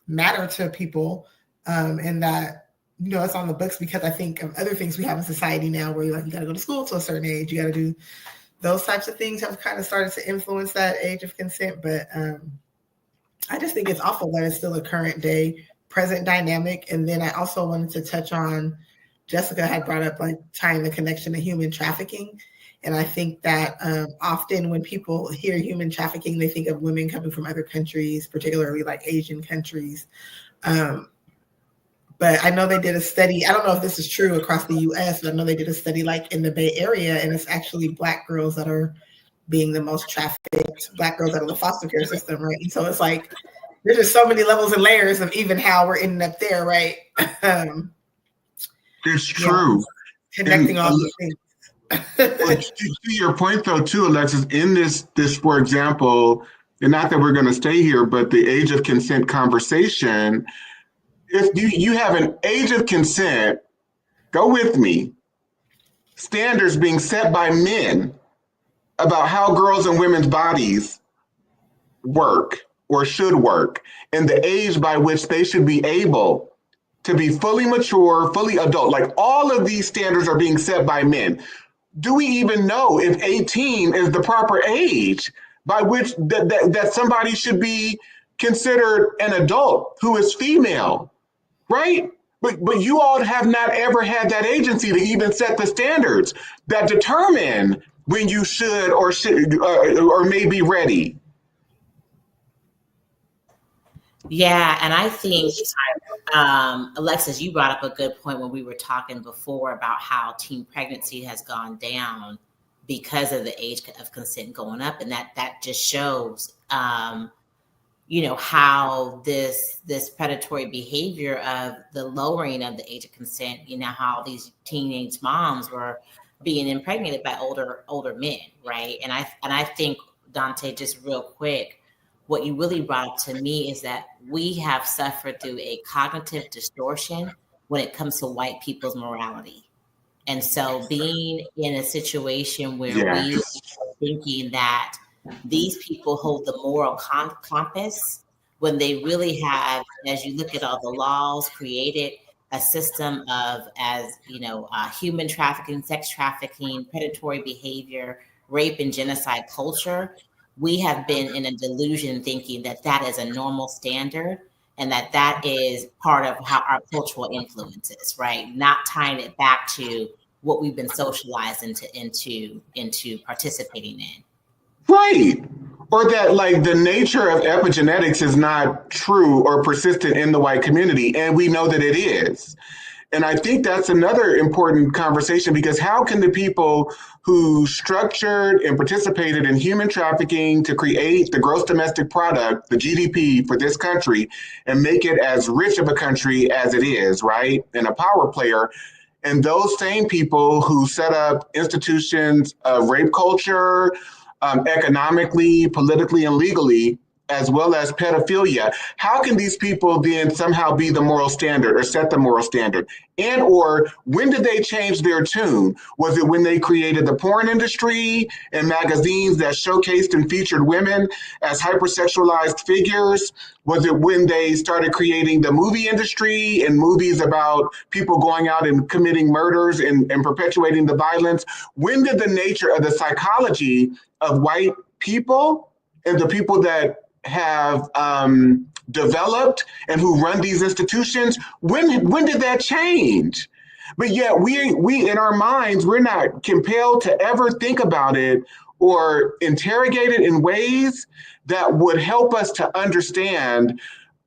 matter to people. And that, it's on the books because I think of other things we have in society now where you got to go to school to a certain age. You got to do those types of things have kind of started to influence that age of consent. But I just think it's awful that it's still a current day, present dynamic. And then I also wanted to touch on, Jessica had brought up like tying the connection to human trafficking. And I think that often when people hear human trafficking, they think of women coming from other countries, particularly like Asian countries. But I know they did a study. I don't know if this is true across the US, but I know they did a study like in the Bay Area, and it's actually Black girls that are being the most trafficked, Black girls out of the foster care system, right? And so it's like, there's just so many levels and layers of even how we're ending up there, right?
It's true.
Connecting all these things.
To your point though too, Alexis, in this for example, and not that we're going to stay here, but the age of consent conversation, if you have an age of consent, go with me, standards being set by men about how girls and women's bodies work or should work, and the age by which they should be able to be fully mature, fully adult, like all of these standards are being set by men. Do we even know if 18 is the proper age by which that somebody should be considered an adult who is female, right? But you all have not ever had that agency to even set the standards that determine when you should or may be ready.
Yeah, and I think, Alexis, you brought up a good point when we were talking before about how teen pregnancy has gone down because of the age of consent going up, and that just shows, how this predatory behavior of the lowering of the age of consent, how these teenage moms were being impregnated by older men, right? And I think, Dante, just real quick, what you really brought up to me is that we have suffered through a cognitive distortion when it comes to white people's morality. And so being in a situation where we are thinking that these people hold the moral compass when they really have, as you look at all the laws, created a system of, human trafficking, sex trafficking, predatory behavior, rape and genocide culture. We have been in a delusion thinking that is a normal standard and that is part of how our cultural influences, right? Not tying it back to what we've been socialized into participating in.
Right. Or that like the nature of epigenetics is not true or persistent in the white community. And we know that it is. And I think that's another important conversation, because how can the people who structured and participated in human trafficking to create the gross domestic product, the GDP for this country, and make it as rich of a country as it is, right? And a power player, and those same people who set up institutions of rape culture, economically, politically, and legally, as well as pedophilia, how can these people then somehow be the moral standard or set the moral standard? And or when did they change their tune? Was it when they created the porn industry and magazines that showcased and featured women as hypersexualized figures? Was it when they started creating the movie industry and movies about people going out and committing murders and perpetuating the violence? When did the nature of the psychology of white people and the people that have developed and who run these institutions, when did that change? But yet we in our minds, we're not compelled to ever think about it or interrogate it in ways that would help us to understand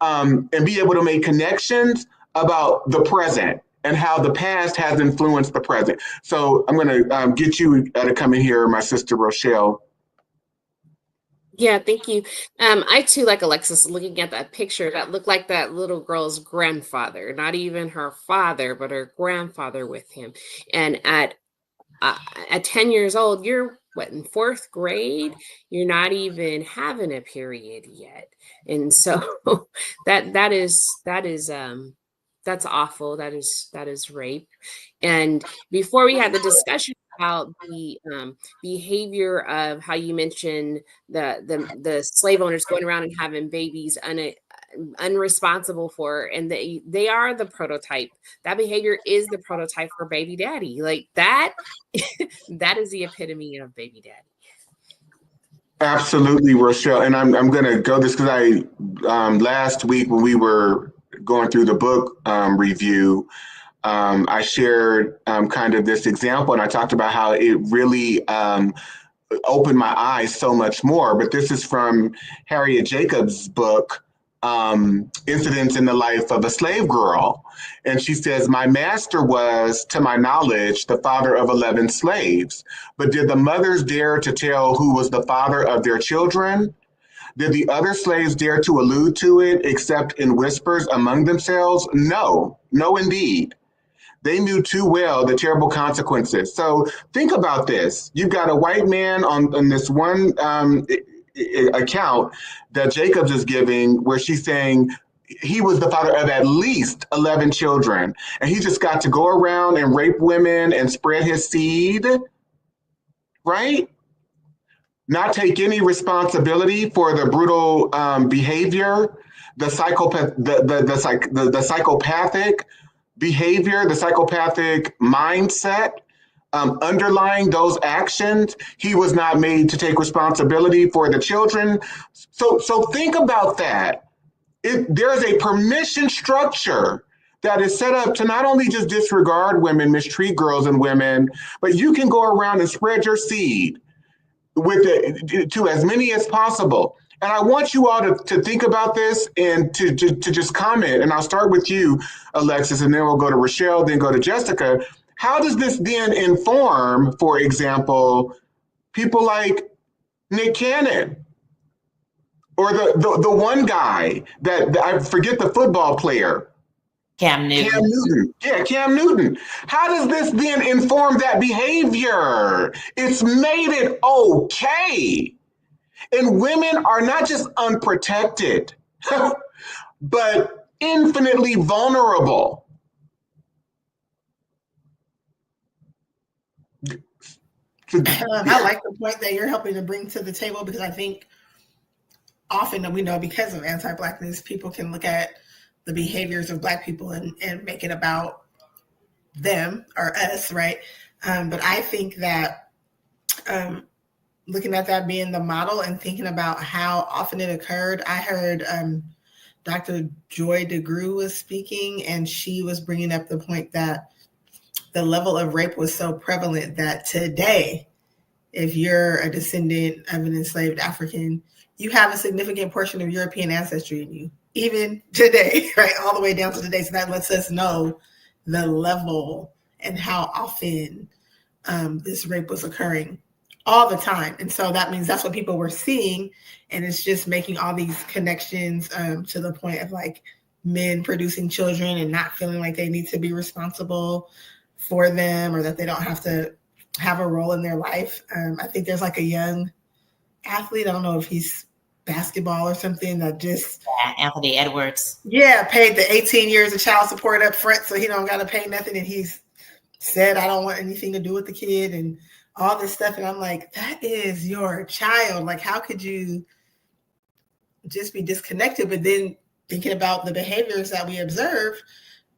and be able to make connections about the present and how the past has influenced the present. So I'm going to get you to come in here, my sister Rochelle.
Yeah, thank you. I too, like Alexis, looking at that picture, that looked like that little girl's grandfather, not even her father, but her grandfather with him. And at at 10 years old, you're what, in fourth grade? You're not even having a period yet. And so that's awful. That is rape. And before we had the discussion about the behavior of how you mentioned the slave owners going around and having babies unresponsible for, and they are the prototype. That behavior is the prototype for baby daddy. Like that that is the epitome of baby daddy.
Absolutely, Rochelle. And I'm going to go this because last week when we were going through the book review, I shared kind of this example, and I talked about how it really opened my eyes so much more. But this is from Harriet Jacobs' book, Incidents in the Life of a Slave Girl. And she says, my master was, to my knowledge, the father of 11 slaves. But did the mothers dare to tell who was the father of their children? Did the other slaves dare to allude to it, except in whispers among themselves? No, indeed. They knew too well the terrible consequences. So think about this. You've got a white man on this one account that Jacobs is giving, where she's saying he was the father of at least 11 children. And he just got to go around and rape women and spread his seed, right? Not take any responsibility for the brutal behavior, the psychopathic behavior, the psychopathic mindset underlying those actions. He was not made to take responsibility for the children. So think about that. There's a permission structure that is set up to not only just disregard women, mistreat girls and women, but you can go around and spread your seed to as many as possible. And I want you all to think about this and to just comment. And I'll start with you, Alexis, and then we'll go to Rochelle, then go to Jessica. How does this then inform, for example, people like Nick Cannon or the one guy that I forget the football player?
Cam Newton.
Yeah, Cam Newton. How does this then inform that behavior? It's made it okay. And women are not just unprotected, but infinitely vulnerable.
I like the point that you're helping to bring to the table, because I think often we know because of anti-Blackness, people can look at the behaviors of Black people and make it about them or us, right? But I think that looking at that being the model and thinking about how often it occurred, I heard Dr. Joy DeGruy was speaking, and she was bringing up the point that the level of rape was so prevalent that today, if you're a descendant of an enslaved African, you have a significant portion of European ancestry in you, even today, right? All the way down to today. So that lets us know the level and how often this rape was occurring all the time. And so that means that's what people were seeing. And it's just making all these connections to the point of like men producing children and not feeling like they need to be responsible for them, or that they don't have to have a role in their life. I think there's like a young athlete, I don't know if he's basketball or something, that just
Anthony Edwards.
Yeah, paid the 18 years of child support up front, so he don't got to pay nothing. And he's said, I don't want anything to do with the kid and all this stuff. And I'm like, that is your child. Like, how could you just be disconnected? But then thinking about the behaviors that we observe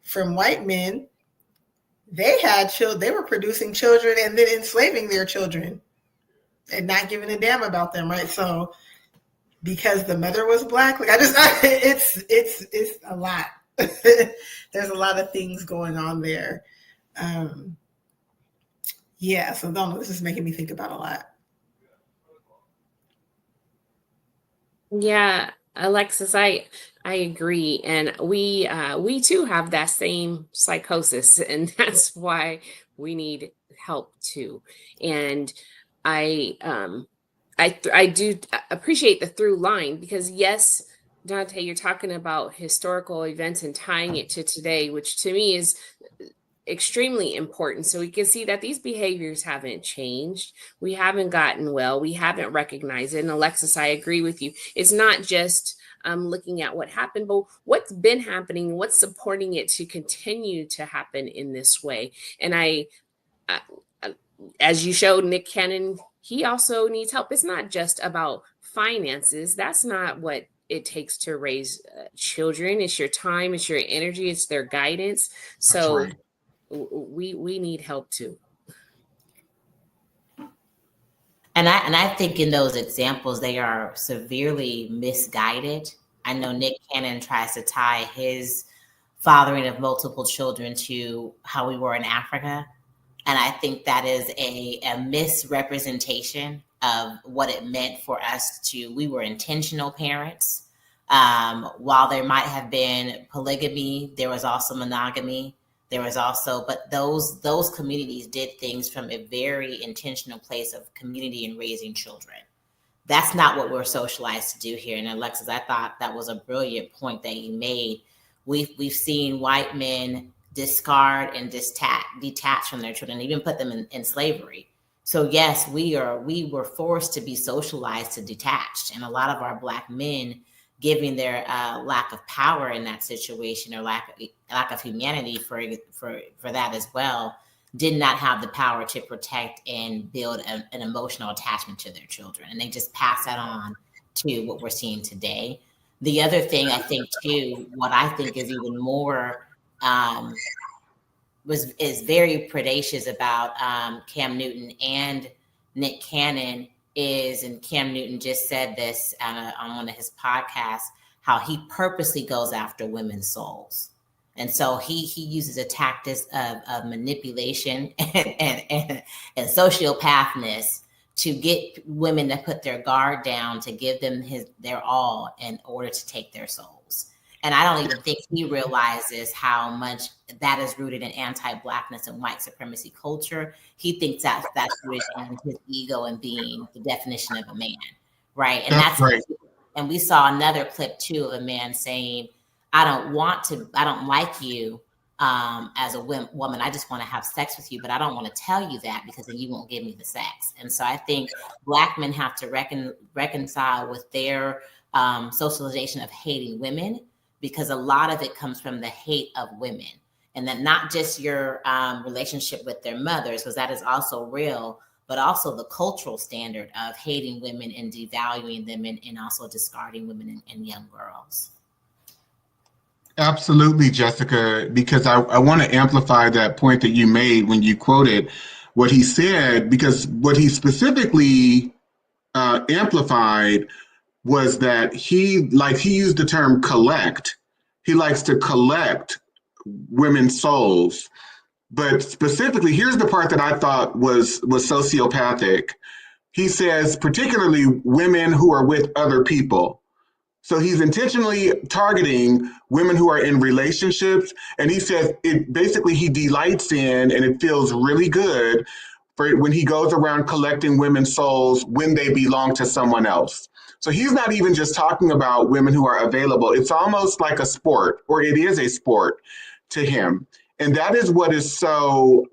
from white men, they had children, they were producing children and then enslaving their children and not giving a damn about them, right? So because the mother was Black, like it's a lot. There's a lot of things going on there. Yeah, so this is making me think about a lot.
Yeah, Alexis, I agree, and we too have that same psychosis, and that's why we need help too. And I do appreciate the through line, because yes, Dante, you're talking about historical events and tying it to today, which to me is extremely important. So we can see that these behaviors haven't changed. We haven't gotten well. We haven't recognized it. And Alexis, I agree with you. It's not just looking at what happened, but what's been happening, what's supporting it to continue to happen in this way. And I as you showed, Nick Cannon, he also needs help. It's not just about finances. That's not what it takes to raise children. It's your time, it's your energy, it's their guidance. So right. we need help too.
And I think in those examples, they are severely misguided. I know Nick Cannon tries to tie his fathering of multiple children to how we were in Africa. And I think that is a misrepresentation of what it meant for us we were intentional parents. While there might have been polygamy, there was also monogamy. There was also, but those communities did things from a very intentional place of community and raising children. That's not what we're socialized to do here. And Alexis, I thought that was a brilliant point that you made. We've seen white men discard and detach from their children, even put them in slavery. So yes, we were forced to be socialized to detach. And a lot of our Black men, giving their lack of power in that situation or lack of humanity for that as well, did not have the power to protect and build an emotional attachment to their children. And they just pass that on to what we're seeing today. The other thing I think too, what I think is even more is very predacious about Cam Newton and Nick Cannon is, and Cam Newton just said this on one of his podcasts, how he purposely goes after women's souls. And so he uses a tactic of manipulation and sociopathness to get women to put their guard down, to give them their all in order to take their souls. And I don't even think he realizes how much that is rooted in anti-Blackness and white supremacy culture. He thinks that's rooted in his ego and being the definition of a man, right? And that's right. And we saw another clip too of a man saying, I don't like you as a woman. I just want to have sex with you, but I don't want to tell you that because then you won't give me the sex. And so I think Black men have to reconcile with their socialization of hating women, because a lot of it comes from the hate of women, and that not just your relationship with their mothers, because that is also real, but also the cultural standard of hating women and devaluing them and also discarding women and young girls.
Absolutely, Jessica, because I want to amplify that point that you made when you quoted what he said, because what he specifically amplified was that he used the term collect. He likes to collect women's souls. But specifically, here's the part that I thought was sociopathic. He says, particularly women who are with other people. So he's intentionally targeting women who are in relationships. And he says he delights in, and it feels really good for when he goes around collecting women's souls when they belong to someone else. So he's not even just talking about women who are available. It's almost like a sport, or it is a sport to him. And that is what is so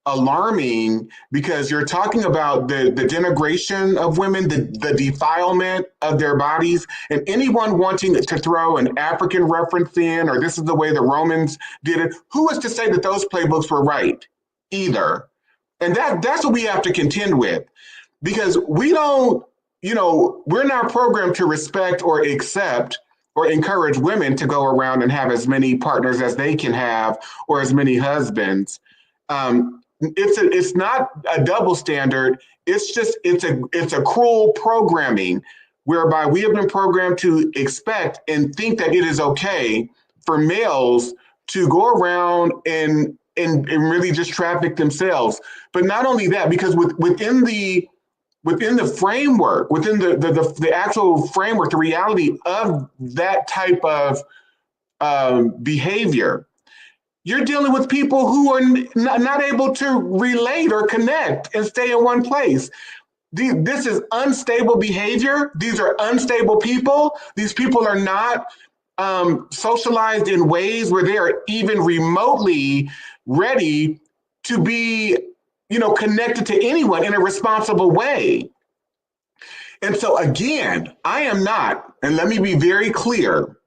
alarming, because you're talking about the denigration of women, the defilement of their bodies, and anyone wanting to throw an African reference in, or this is the way the Romans did it, who is to say that those playbooks were right either? And that's what we have to contend with, because we don't, we're not programmed to respect or accept or encourage women to go around and have as many partners as they can have, or as many husbands. It's not a double standard. It's a cruel programming whereby we have been programmed to expect and think that it is okay for males to go around and really just traffic themselves. But not only that, because within the framework, within the actual framework, the reality of that type of behavior, you're dealing with people who are not able to relate or connect and stay in one place. This is unstable behavior. These are unstable people. These people are not socialized in ways where they are even remotely ready to be, connected to anyone in a responsible way. And so again, I am not, and let me be very clear,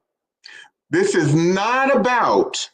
this is not about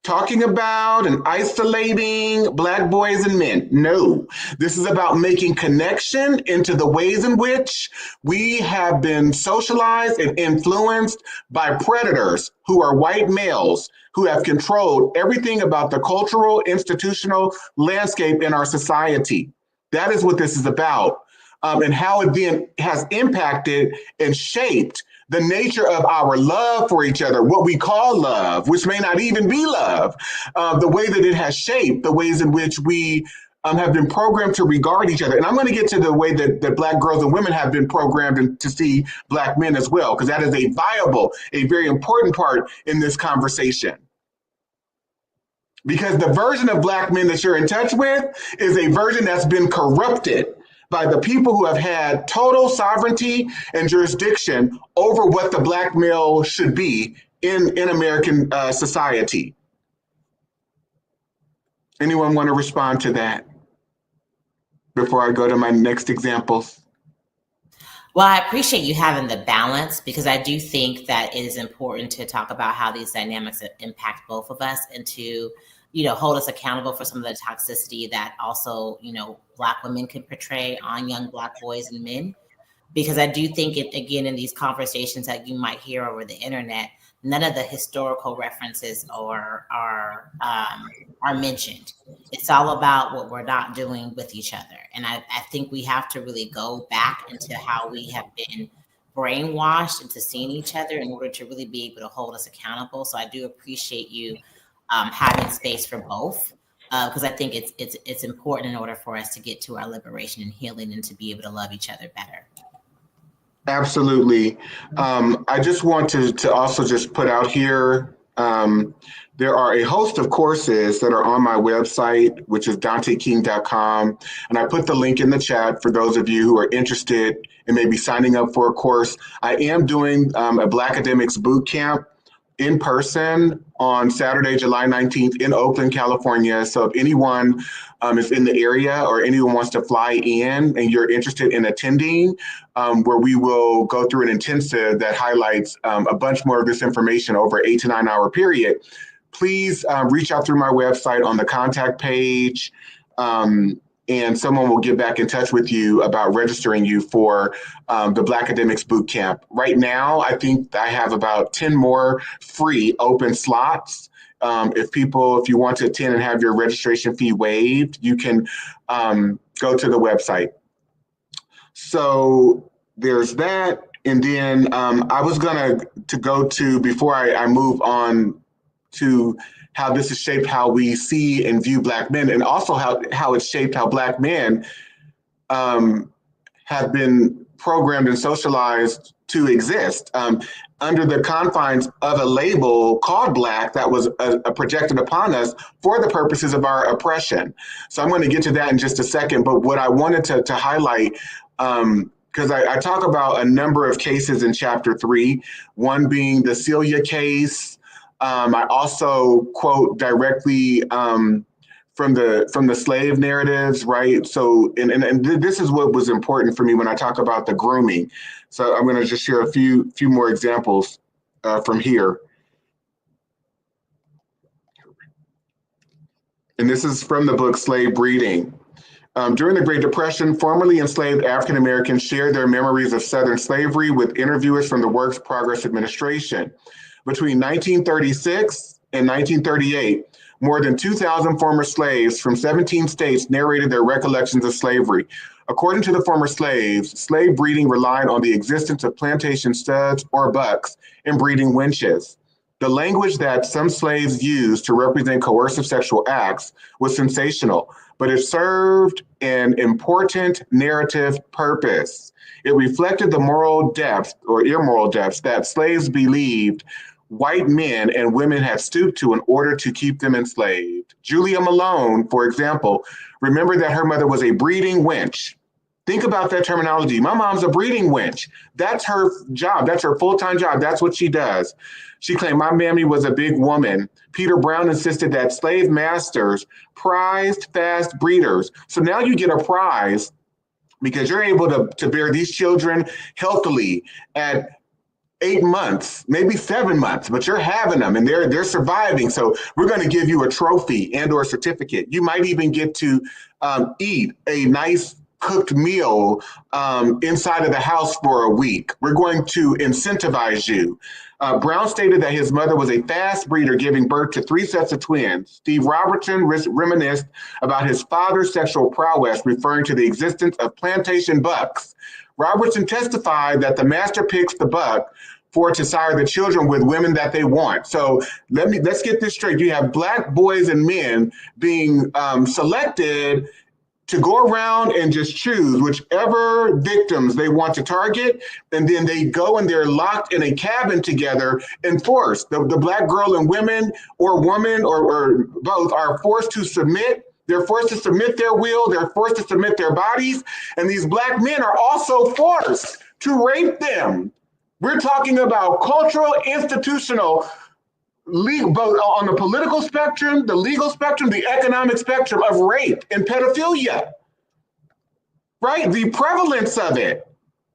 talking about and isolating Black boys and men. No, this is about making connection into the ways in which we have been socialized and influenced by predators who are white males who have controlled everything about the cultural, institutional landscape in our society. That is what this is about, and how it then has impacted and shaped the nature of our love for each other, what we call love, which may not even be love, the way that it has shaped the ways in which we have been programmed to regard each other. And I'm going to get to the way that Black girls and women have been programmed to see Black men as well, because that is a very important part in this conversation. Because the version of Black men that you're in touch with is a version that's been corrupted by the people who have had total sovereignty and jurisdiction over what the Black male should be in American society. Anyone want to respond to that before I go to my next examples?
Well, I appreciate you having the balance, because I do think that it is important to talk about how these dynamics impact both of us, and to hold us accountable for some of the toxicity that also, Black women can portray on young Black boys and men. Because I do think again, in these conversations that you might hear over the internet, none of the historical references are mentioned. It's all about what we're not doing with each other. And I think we have to really go back into how we have been brainwashed into seeing each other in order to really be able to hold us accountable. So I do appreciate you having space for both, because I think it's important in order for us to get to our liberation and healing, and to be able to love each other better.
Absolutely. I just want to also just put out here, there are a host of courses that are on my website, which is danteking.com. And I put the link in the chat for those of you who are interested in maybe signing up for a course. I am doing a Black Academics Boot Camp in person on Saturday, July 19th in Oakland, California. So if anyone is in the area, or anyone wants to fly in and you're interested in attending, where we will go through an intensive that highlights a bunch more of this information over 8 to 9 hour period, please reach out through my website on the contact page. And someone will get back in touch with you about registering you for the Black Academics Boot Camp. Right now, I think I have about 10 more free open slots. If you want to attend and have your registration fee waived, you can go to the website. So there's that. And then I was going to go to, before I move on to how this has shaped how we see and view Black men, and also how it's shaped how Black men have been programmed and socialized to exist under the confines of a label called Black that was projected upon us for the purposes of our oppression. So I'm going to get to that in just a second. But what I wanted to highlight, because I talk about a number of cases in Chapter 3, one being the Celia case. I also quote directly from the slave narratives, right? So, and this is what was important for me when I talk about the grooming. So I'm going to just share a few more examples from here. And this is from the book Slave Breeding. During the Great Depression, formerly enslaved African Americans shared their memories of Southern slavery with interviewers from the Works Progress Administration. Between 1936 and 1938, more than 2,000 former slaves from 17 states narrated their recollections of slavery. According to the former slaves, slave breeding relied on the existence of plantation studs or bucks and breeding winches. The language that some slaves used to represent coercive sexual acts was sensational, but it served an important narrative purpose. It reflected the moral depth or immoral depths that slaves believed white men and women had stooped to in order to keep them enslaved. Julia Malone, for example, remembered that her mother was a breeding wench. Think about that terminology. My mom's a breeding wench. That's her job. That's her full-time job. That's what she does. She claimed my mammy was a big woman. Peter Brown insisted that slave masters prized fast breeders. So now you get a prize because you're able to bear these children healthily at 8 months, maybe 7 months, but you're having them and they're surviving. So we're going to give you a trophy and or certificate. You might even get to eat a nice cooked meal inside of the house for a week. We're going to incentivize you. Brown stated that his mother was a fast breeder, giving birth to 3 sets of twins. Steve Robertson reminisced about his father's sexual prowess, referring to the existence of plantation bucks. Robertson testified that the master picks the buck to sire the children with women that they want. So let's get this straight. You have Black boys and men being selected to go around and just choose whichever victims they want to target, and then they go and they're locked in a cabin together and forced. The Black girl and women or woman or both are forced to submit. They're forced to submit their will. They're forced to submit their bodies. And these Black men are also forced to rape them. We're talking about cultural, institutional, legal, both on the political spectrum, the legal spectrum, the economic spectrum of rape and pedophilia, right? The prevalence of it,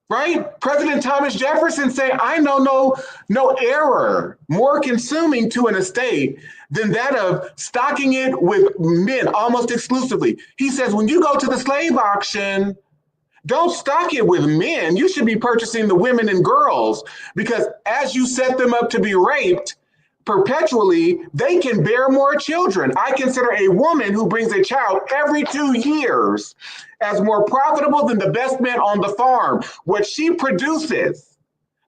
right? President Thomas Jefferson said, I know no error more consuming to an estate than that of stocking it with men almost exclusively. He says, when you go to the slave auction, don't stock it with men. You should be purchasing the women and girls, because as you set them up to be raped, perpetually, they can bear more children. I consider a woman who brings a child every 2 years as more profitable than the best man on the farm. What she produces,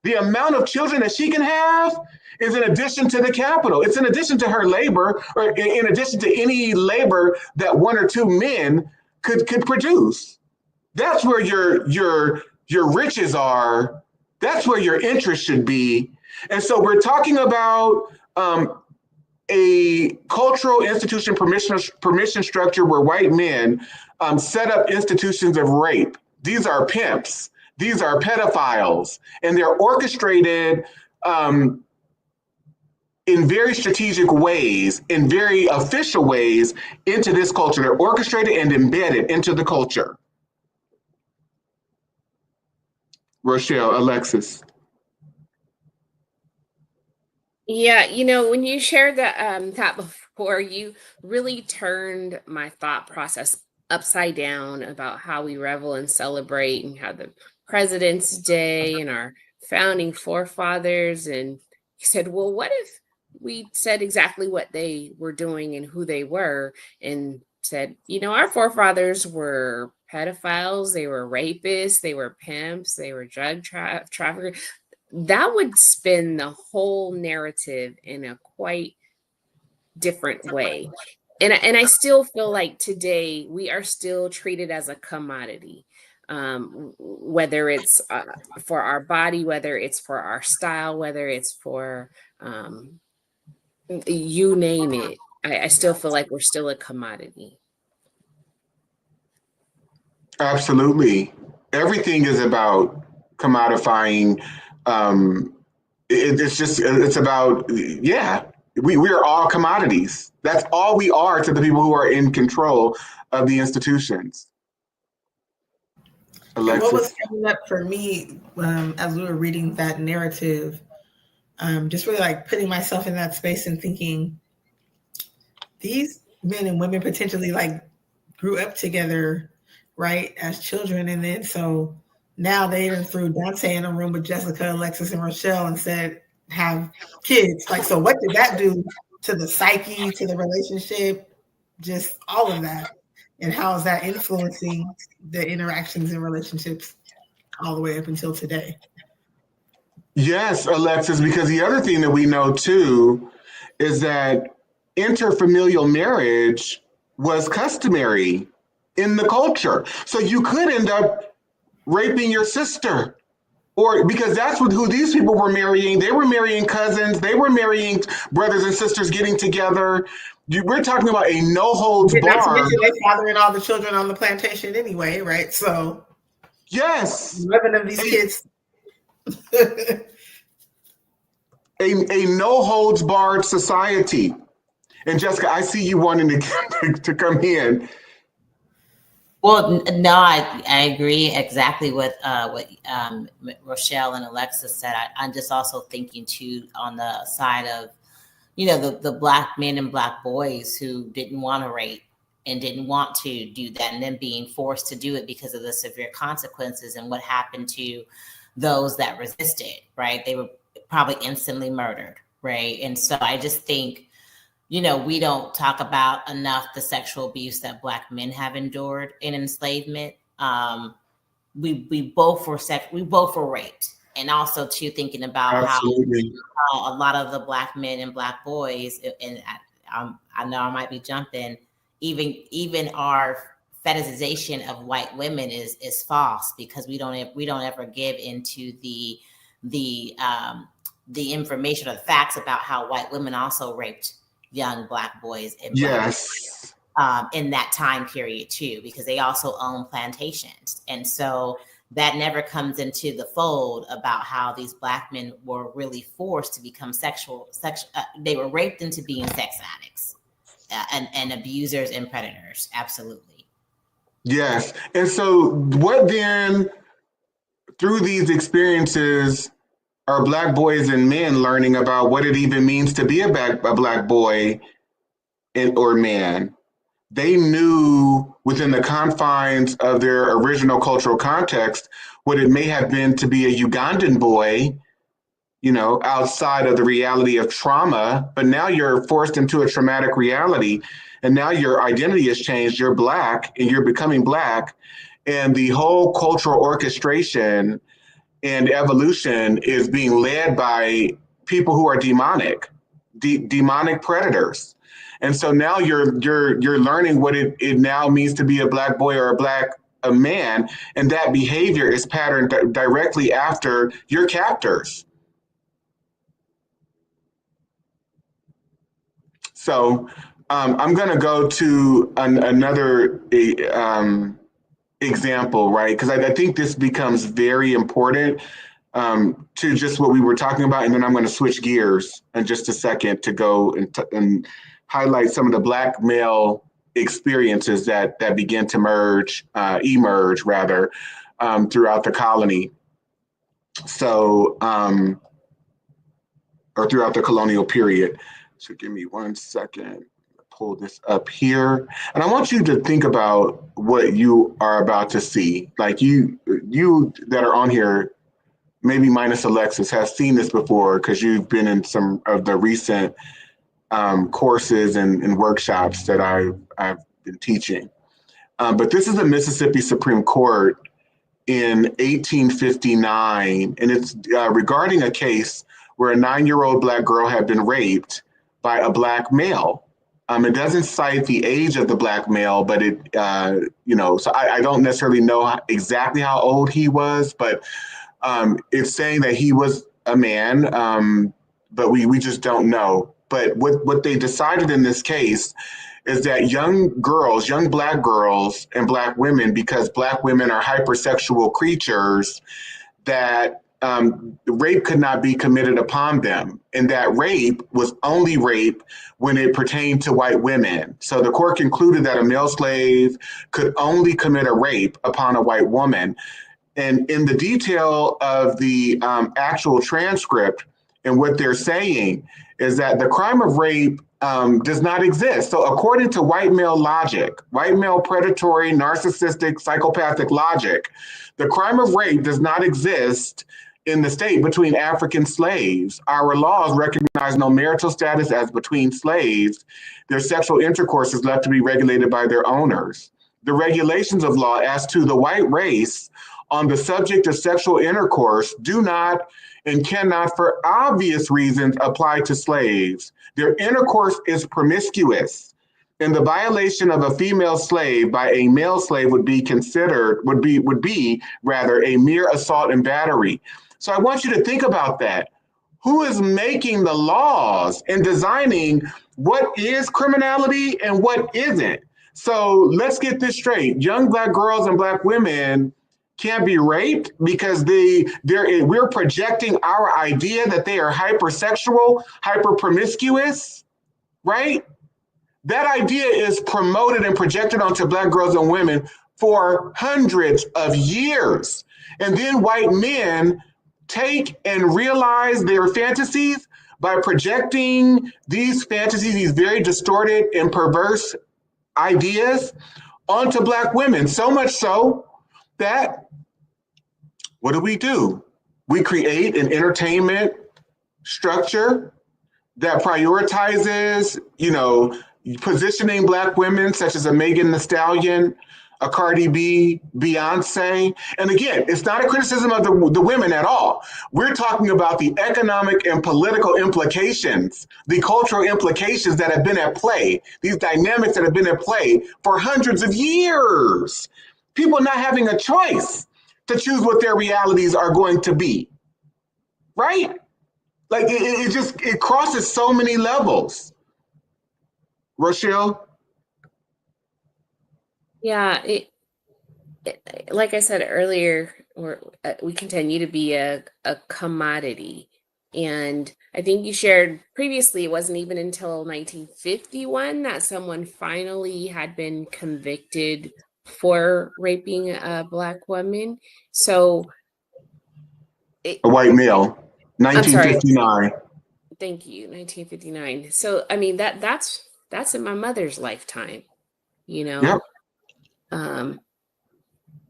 the amount of children that she can have, is in addition to the capital. It's in addition to her labor, or in addition to any labor that 1 or 2 men could produce. That's where your riches are. That's where your interest should be. And so we're talking about a cultural institution permission structure where white men set up institutions of rape. These are pimps. These are pedophiles. And they're orchestrated in very strategic ways, in very official ways into this culture. They're orchestrated and embedded into the culture. Rochelle, Alexis.
Yeah, when you shared that before, you really turned my thought process upside down about how we revel and celebrate and how the President's Day and our founding forefathers. And you said, well, what if we said exactly what they were doing and who they were, and said, our forefathers were pedophiles, they were rapists, they were pimps, they were drug traffickers. That would spin the whole narrative in a quite different way. And I still feel like today we are still treated as a commodity, whether it's for our body, whether it's for our style, whether it's for you name it. I still feel like we're still a commodity.
Absolutely. Everything is about commodifying. It's about, we are all commodities. That's all we are to the people who are in control of the institutions. Alexis?
What was coming up for me as we were reading that narrative, just really like putting myself in that space and thinking, these men and women potentially like grew up together, right, as children. And then so now they even threw Dante in a room with Jessica, Alexis, and Rochelle and said, have kids. Like, so what did that do to the psyche, to the relationship, just all of that? And how is that influencing the interactions and relationships all the way up until today?
Yes, Alexis, because the other thing that we know too is that interfamilial marriage was customary in the culture. So you could end up raping your sister, or because that's who these people were marrying. They were marrying cousins. They were marrying brothers and sisters getting together. We're talking about a no holds bar.
Not to mention they fathering all the children on the plantation anyway, right? So
Yes.
11 of these kids.
a no holds barred society. And Jessica, I see you wanting to come in.
Well, no, I agree exactly with what Rochelle and Alexis said. I'm just also thinking too on the side of, the Black men and Black boys who didn't want to rape and didn't want to do that, and then being forced to do it because of the severe consequences, and what happened to those that resisted, right? They were probably instantly murdered, right? And so I just think, we don't talk about enough the sexual abuse that Black men have endured in enslavement. We both were raped, and also too thinking about
Absolutely.
how a lot of the Black men and Black boys, and I know I might be jumping, even our fetishization of white women is false, because we don't ever give into the information or the facts about how white women also raped young Black boys and
yes,
in that time period too, because they also own plantations. And so that never comes into the fold about how these Black men were really forced to become they were raped into being sex addicts and abusers and predators. Absolutely.
Yes. And so what then, through these experiences, are Black boys and men learning about what it even means to be a Black boy or man? They knew within the confines of their original cultural context what it may have been to be a Ugandan boy, outside of the reality of trauma. But now you're forced into a traumatic reality, and now your identity has changed. You're Black and you're becoming Black, and the whole cultural orchestration and evolution is being led by people who are demonic predators. And so now you're learning what it now means to be a Black boy or a man, and that behavior is patterned directly after your captors. So I'm going to go to another example, right? Because I think this becomes very important to just what we were talking about, and then I'm going to switch gears in just a second to go and highlight some of the Black male experiences that begin to emerge throughout the colony. So, or throughout the colonial period. So give me 1 second. Pull this up here, and I want you to think about what you are about to see. Like you that are on here, maybe minus Alexis, has seen this before because you've been in some of the recent courses and workshops that I've been teaching. But this is the Mississippi Supreme Court in 1859, and it's regarding a case where a 9-year-old Black girl had been raped by a Black male. It doesn't cite the age of the Black male, but it, so I don't necessarily know exactly how old he was, but it's saying that he was a man, but we just don't know. But what they decided in this case is that young Black girls and Black women, because Black women are hypersexual creatures, that rape could not be committed upon them, and that rape was only rape when it pertained to white women. So the court concluded that a male slave could only commit a rape upon a white woman. And in the detail of the actual transcript, and what they're saying is that the crime of rape does not exist. So according to white male logic, white male predatory, narcissistic, psychopathic logic, the crime of rape does not exist in the state between African slaves. Our laws recognize no marital status as between slaves. Their sexual intercourse is left to be regulated by their owners. The regulations of law as to the white race on the subject of sexual intercourse do not and cannot, for obvious reasons, apply to slaves. Their intercourse is promiscuous, and the violation of a female slave by a male slave would be rather a mere assault and battery. So I want you to think about that. Who is making the laws and designing what is criminality and what isn't? So let's get this straight. Young Black girls and Black women can't be raped because we're projecting our idea that they are hypersexual, hyper promiscuous, right? That idea is promoted and projected onto Black girls and women for hundreds of years. And then white men take and realize their fantasies by projecting these fantasies, these very distorted and perverse ideas onto Black women. So much so that, what do? We create an entertainment structure that prioritizes, positioning Black women such as a Megan Thee Stallion, a Cardi B, Beyonce. And again, it's not a criticism of the women at all. We're talking about the economic and political implications, the cultural implications that have been at play, these dynamics that have been at play for hundreds of years. People not having a choice to choose what their realities are going to be, right? Like it crosses so many levels. Rochelle?
Yeah, like I said earlier, we continue to be a commodity. And I think you shared previously, it wasn't even until 1951 that someone finally had been convicted for raping a Black woman. So
A white male, 1959.
Thank you, 1959. So I mean that's in my mother's lifetime,
Yep.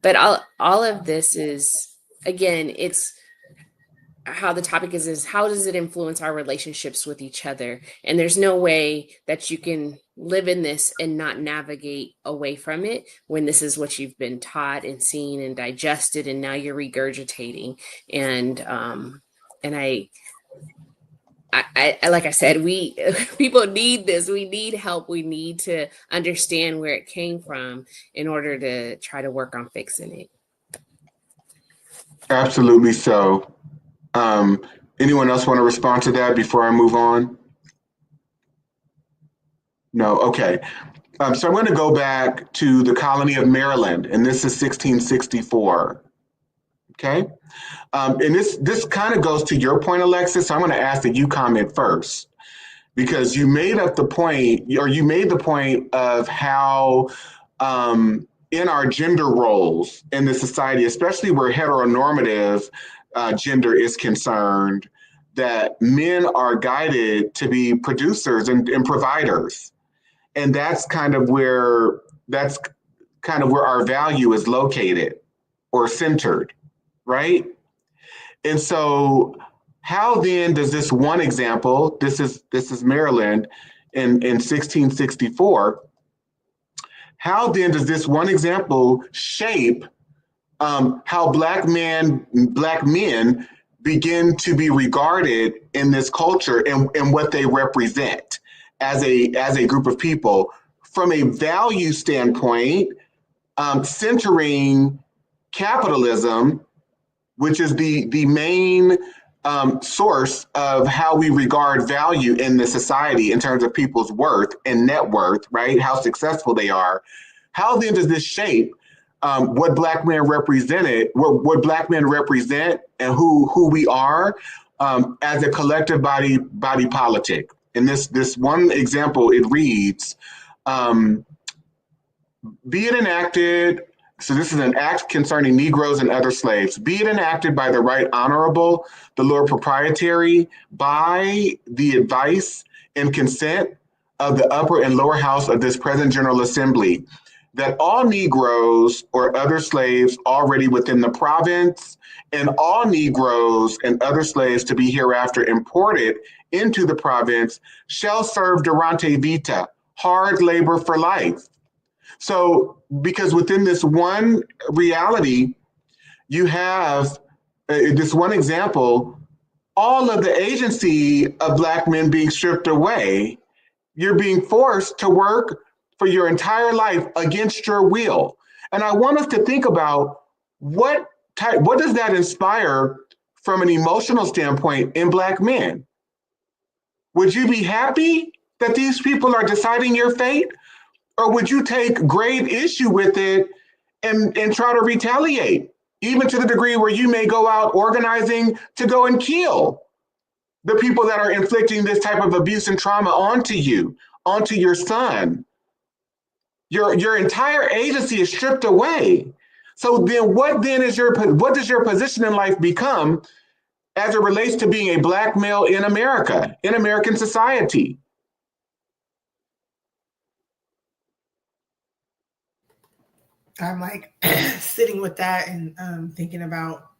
But all of this is, again, it's how the topic is how does it influence our relationships with each other? And there's no way that you can live in this and not navigate away from it when this is what you've been taught and seen and digested, and now you're regurgitating. And I like I said, people need this. We need help. We need to understand where it came from in order to try to work on fixing it.
Absolutely so. Anyone else want to respond to that before I move on? No, okay. So I'm going to go back to the colony of Maryland, and this is 1664. Okay. And this kind of goes to your point, Alexis. So I'm going to ask that you comment first, because you made the point of how in our gender roles in the society, especially where heteronormative gender is concerned, that men are guided to be producers and providers. And that's kind of where our value is located or centered, right? And so how then does this one example, this is Maryland in 1664, how then does this one example shape how Black men begin to be regarded in this culture and what they represent as a group of people from a value standpoint, centering capitalism, which is the main source of how we regard value in the society in terms of people's worth and net worth, right? How successful they are. How then does this shape what Black men represented, what Black men represent, and who we are as a collective body politic? In this one example, it reads, be it enacted. So this is an act concerning Negroes and other slaves. Be it enacted by the Right Honorable, the Lord Proprietary, by the advice and consent of the upper and lower house of this present General Assembly, that all Negroes or other slaves already within the province, and all Negroes and other slaves to be hereafter imported into the province, shall serve durante vita, hard labor for life. So, because within this one reality, you have this one example, all of the agency of Black men being stripped away. You're being forced to work for your entire life against your will. And I want us to think about what does that inspire from an emotional standpoint in Black men? Would you be happy that these people are deciding your fate? Or would you take grave issue with it and try to retaliate even to the degree where you may go out organizing to go and kill the people that are inflicting this type of abuse and trauma onto you, onto your son. Your entire agency is stripped away. So then what does your position in life become as it relates to being a Black male in America, in American society?
I'm like sitting with that and thinking about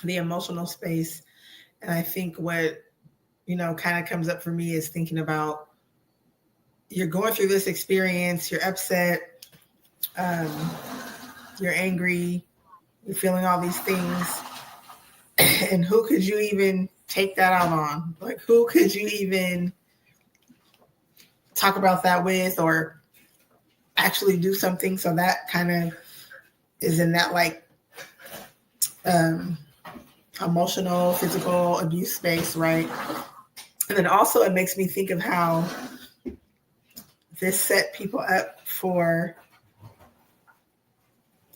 the emotional space. And I think what, kind of comes up for me is thinking about, you're going through this experience, you're upset, you're angry, you're feeling all these things. And who could you even take that out on? Like, who could you even talk about that with or actually do something? So that kind of is in that like emotional, physical abuse space, right? And then also it makes me think of how this set people up for,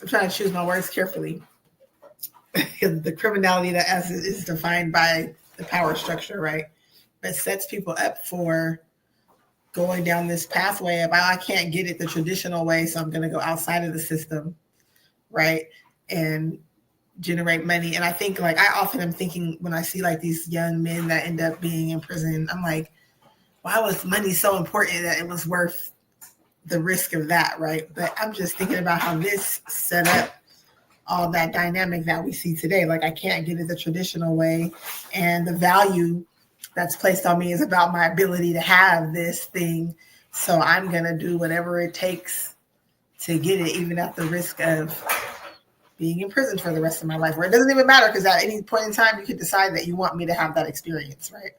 I'm trying to choose my words carefully, the criminality that as it is defined by the power structure, right? But sets people up for going down this pathway of, I can't get it the traditional way, so I'm going to go outside of the system, right? And generate money. And I think like, I often am thinking when I see like these young men that end up being in prison, I'm like, why was money so important that it was worth the risk of that, right? But I'm just thinking about how this set up all that dynamic that we see today. Like, I can't get it the traditional way. And the value that's placed on me is about my ability to have this thing. So I'm going to do whatever it takes to get it, even at the risk of being in prison for the rest of my life, where it doesn't even matter because at any point in time, you could decide that you want me to have that experience, right?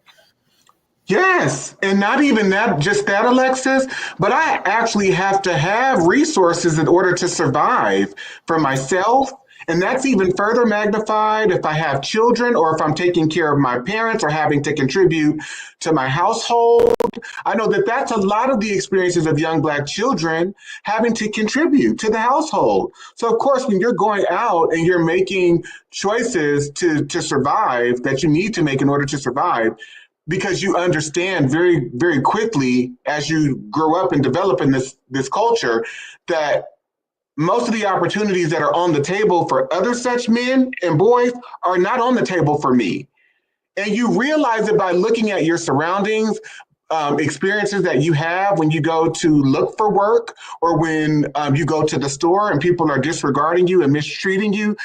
Yes, and not even that, just that, Alexis, but I actually have to have resources in order to survive for myself. And that's even further magnified if I have children or if I'm taking care of my parents or having to contribute to my household. I know that that's a lot of the experiences of young Black children having to contribute to the household. So, of course, when you're going out and you're making choices to survive that you need to make in order to survive, because you understand very, very quickly as you grow up and develop in this culture that most of the opportunities that are on the table for other such men and boys are not on the table for me. And you realize it by looking at your surroundings, experiences that you have when you go to look for work or when you go to the store and people are disregarding you and mistreating you.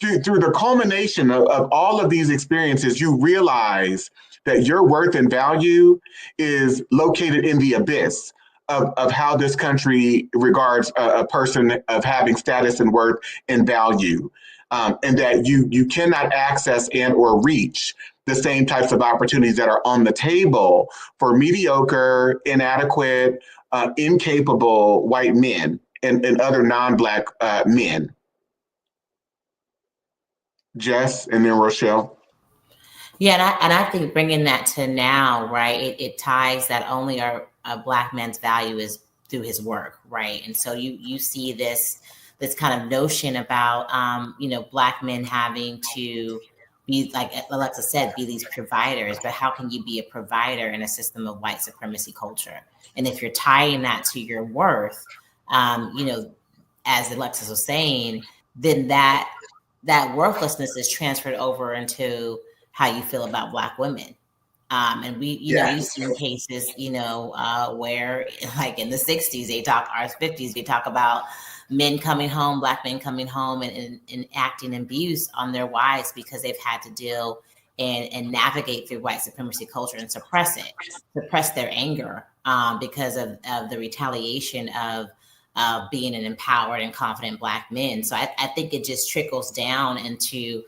Through the culmination of all of these experiences, you realize that your worth and value is located in the abyss of how this country regards a person of having status and worth and value, and that you cannot access and or reach the same types of opportunities that are on the table for mediocre, inadequate, incapable white men and other non-Black men. Jess, and then Rochelle.
Yeah, and I think bringing that to now, right, it ties that only a Black man's value is through his work, right? And so you see this kind of notion about, Black men having to be, like Alexa said, be these providers, but how can you be a provider in a system of white supremacy culture? And if you're tying that to your worth, as Alexis was saying, then that worthlessness is transferred over into how you feel about Black women. And we've seen cases, where like in the 60s, or 50s, they talk about men coming home, Black men coming home and acting abuse on their wives because they've had to deal and navigate through white supremacy culture and suppress their anger because of the retaliation of being an empowered and confident Black men. So I think it just trickles down into,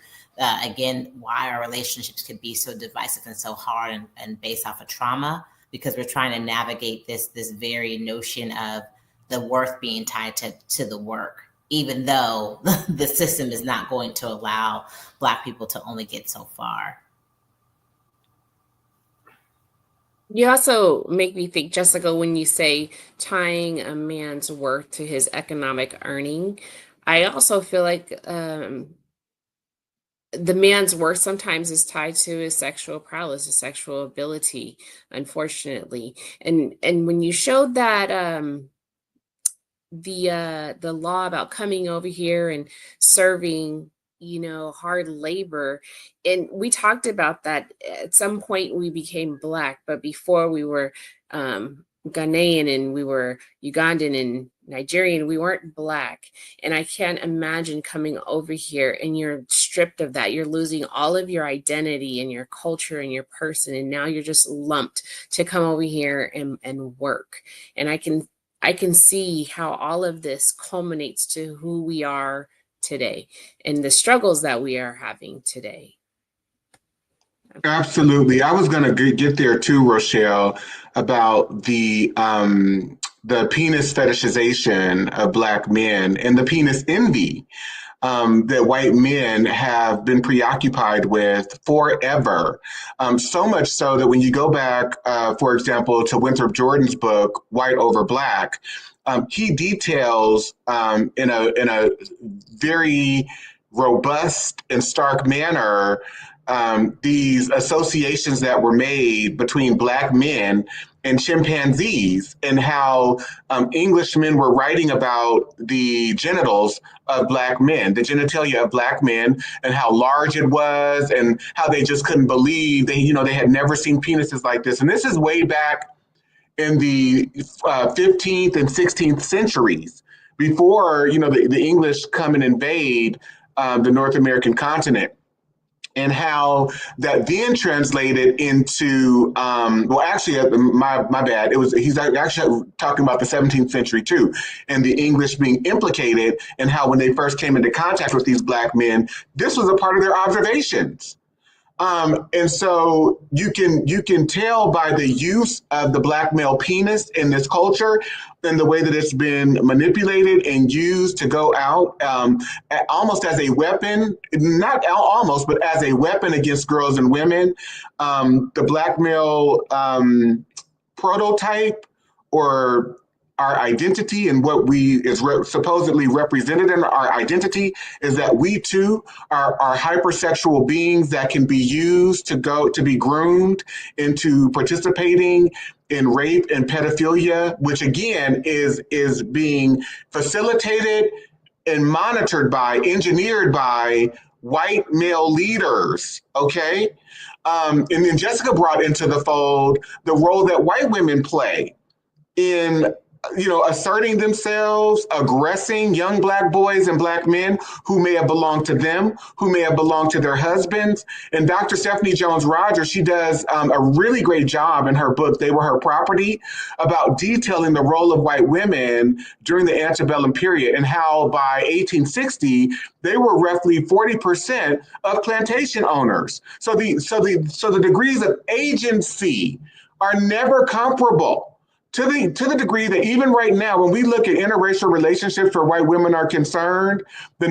again, why our relationships could be so divisive and so hard and based off of trauma, because we're trying to navigate this very notion of the worth being tied to the work, even though the system is not going to allow Black people to only get so far.
You also make me think, Jessica, when you say tying a man's worth to his economic earning, I also feel like the man's worth sometimes is tied to his sexual prowess, his sexual ability, unfortunately. And when you showed that the law about coming over here and serving, hard labor, and we talked about that at some point we became Black, but before we were Ghanaian and we were Ugandan and Nigerian, we weren't Black. And I can't imagine coming over here and you're stripped of that. You're losing all of your identity and your culture and your person. And now you're just lumped to come over here and work. And I can see how all of this culminates to who we are today and the struggles that we are having today.
Absolutely. I was going to get there too, Rochelle, about the penis fetishization of Black men and the penis envy that white men have been preoccupied with forever. So much so that when you go back, for example, to Winthrop Jordan's book, White Over Black, he details in a very robust and stark manner these associations that were made between Black men and chimpanzees, and how Englishmen were writing about the genitals of Black men, the genitalia of Black men, and how large it was, and how they just couldn't believe they had never seen penises like this. And this is way back in the 15th and 16th centuries, before the English come and invade the North American continent. And how that then translated into, my bad. He's actually talking about the 17th century too, and the English being implicated, and how when they first came into contact with these Black men, this was a part of their observations. And so you can tell by the use of the Black male penis in this culture and the way that it's been manipulated and used to go out almost as a weapon, not almost, but as a weapon against girls and women. The Black male prototype, or our identity, and what supposedly represented in our identity, is that we too are hypersexual beings that can be used to be groomed into participating in rape and pedophilia, which again is being facilitated and engineered by white male leaders. Okay. And then Jessica brought into the fold the role that white women play in asserting themselves, aggressing young Black boys and Black men who may have belonged to them, who may have belonged to their husbands. And Dr. Stephanie Jones Rogers, she does a really great job in her book, They Were Her Property, about detailing the role of white women during the antebellum period, and how by 1860, they were roughly 40% of plantation owners. So the degrees of agency are never comparable. To the degree that even right now, when we look at interracial relationships where white women are concerned, their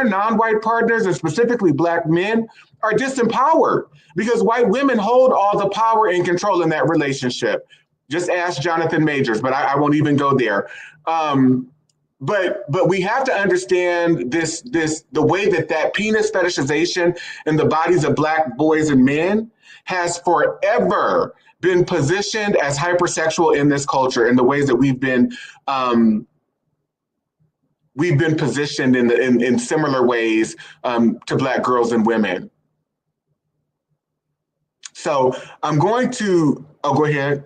non-white partners, and specifically Black men, are disempowered because white women hold all the power and control in that relationship. Just ask Jonathan Majors, but I won't even go there. But we have to understand the way that penis fetishization in the bodies of Black boys and men has forever been positioned as hypersexual in this culture, in the ways that we've been positioned in similar ways to Black girls and women. So I'm going to, go ahead,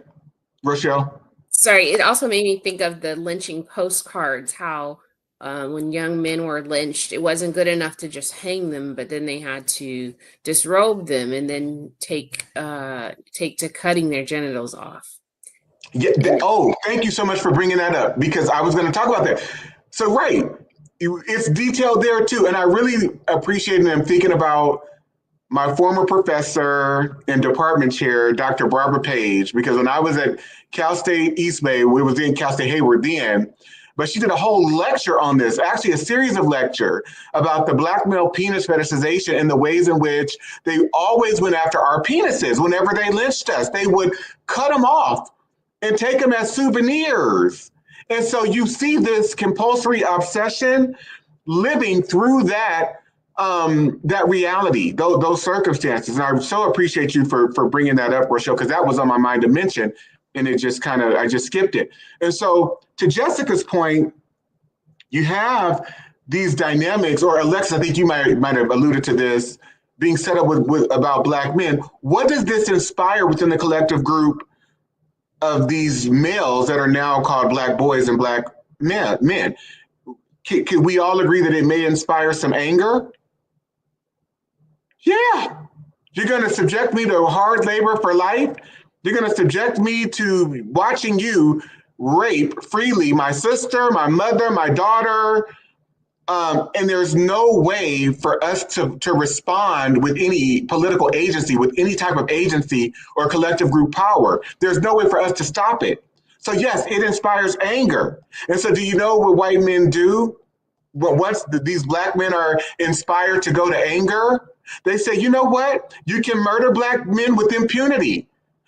Rochelle.
Sorry, it also made me think of the lynching postcards, how when young men were lynched, it wasn't good enough to just hang them, but then they had to disrobe them and then take to cutting their genitals off.
Yeah. Thank you so much for bringing that up, because I was going to talk about that. So, right, it's detailed there too. And I really appreciate and I'm thinking about my former professor and department chair, Dr. Barbara Page, because when I was at Cal State East Bay, we was in Cal State Hayward then, but she did a whole lecture on this, actually a series of lecture about the Black male penis fetishization and the ways in which they always went after our penises. Whenever they lynched us, they would cut them off and take them as souvenirs. And so you see this compulsory obsession living through that reality, those circumstances. And I so appreciate you for bringing that up, Rochelle, because that was on my mind to mention, and it just I just skipped it. And so to Jessica's point, you have these dynamics, or Alexis, I think you might have alluded to this, being set up with about Black men. What does this inspire within the collective group of these males that are now called Black boys and Black men? Can we all agree that it may inspire some anger? Yeah. You're going to subject me to hard labor for life? You're going to subject me to watching you rape freely my sister, my mother, my daughter, and there's no way for us to respond with any political agency, with any type of agency or collective group power. There's no way for us to stop it. So yes, it inspires anger. And so do you know what white men do? Once these Black men are inspired to go to anger, they say, you know what? You can murder Black men with impunity.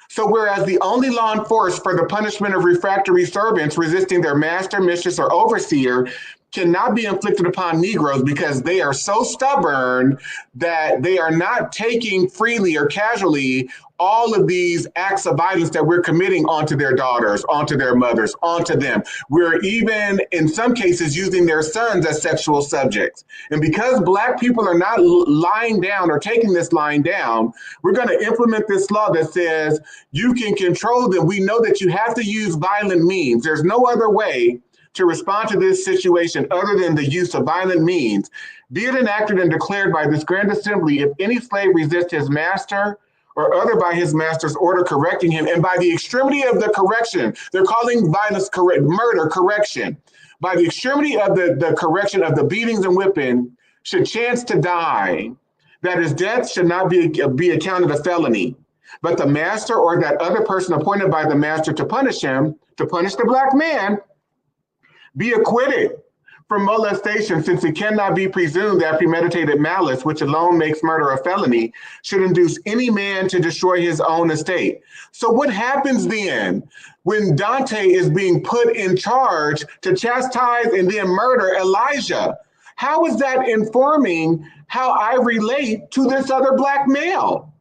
So whereas the only law enforced for the punishment of refractory servants resisting their master, mistress, or overseer cannot be inflicted upon Negroes because they are so stubborn that they are not taking freely or casually all of these acts of violence that we're committing onto their daughters, onto their mothers, onto them. We're even, in some cases, using their sons as sexual subjects. And because Black people are not lying down or taking this lying down, we're going to implement this law that says you can control them. We know that you have to use violent means. There's no other way to respond to this situation other than the use of violent means. Be it enacted and declared by this Grand Assembly if any slave resists his master or other by his master's order correcting him, and by the extremity of the correction, they're calling violence murder correction. By the extremity of the correction of the beatings and whipping, should chance to die, that his death should not be accounted a felony. But the master or that other person appointed by the master to punish him, to punish the Black man, be acquitted from molestation, since it cannot be presumed that premeditated malice, which alone makes murder a felony, should induce any man to destroy his own estate. So what happens then when Dante is being put in charge to chastise and then murder Elijah? How is that informing how I relate to this other Black male?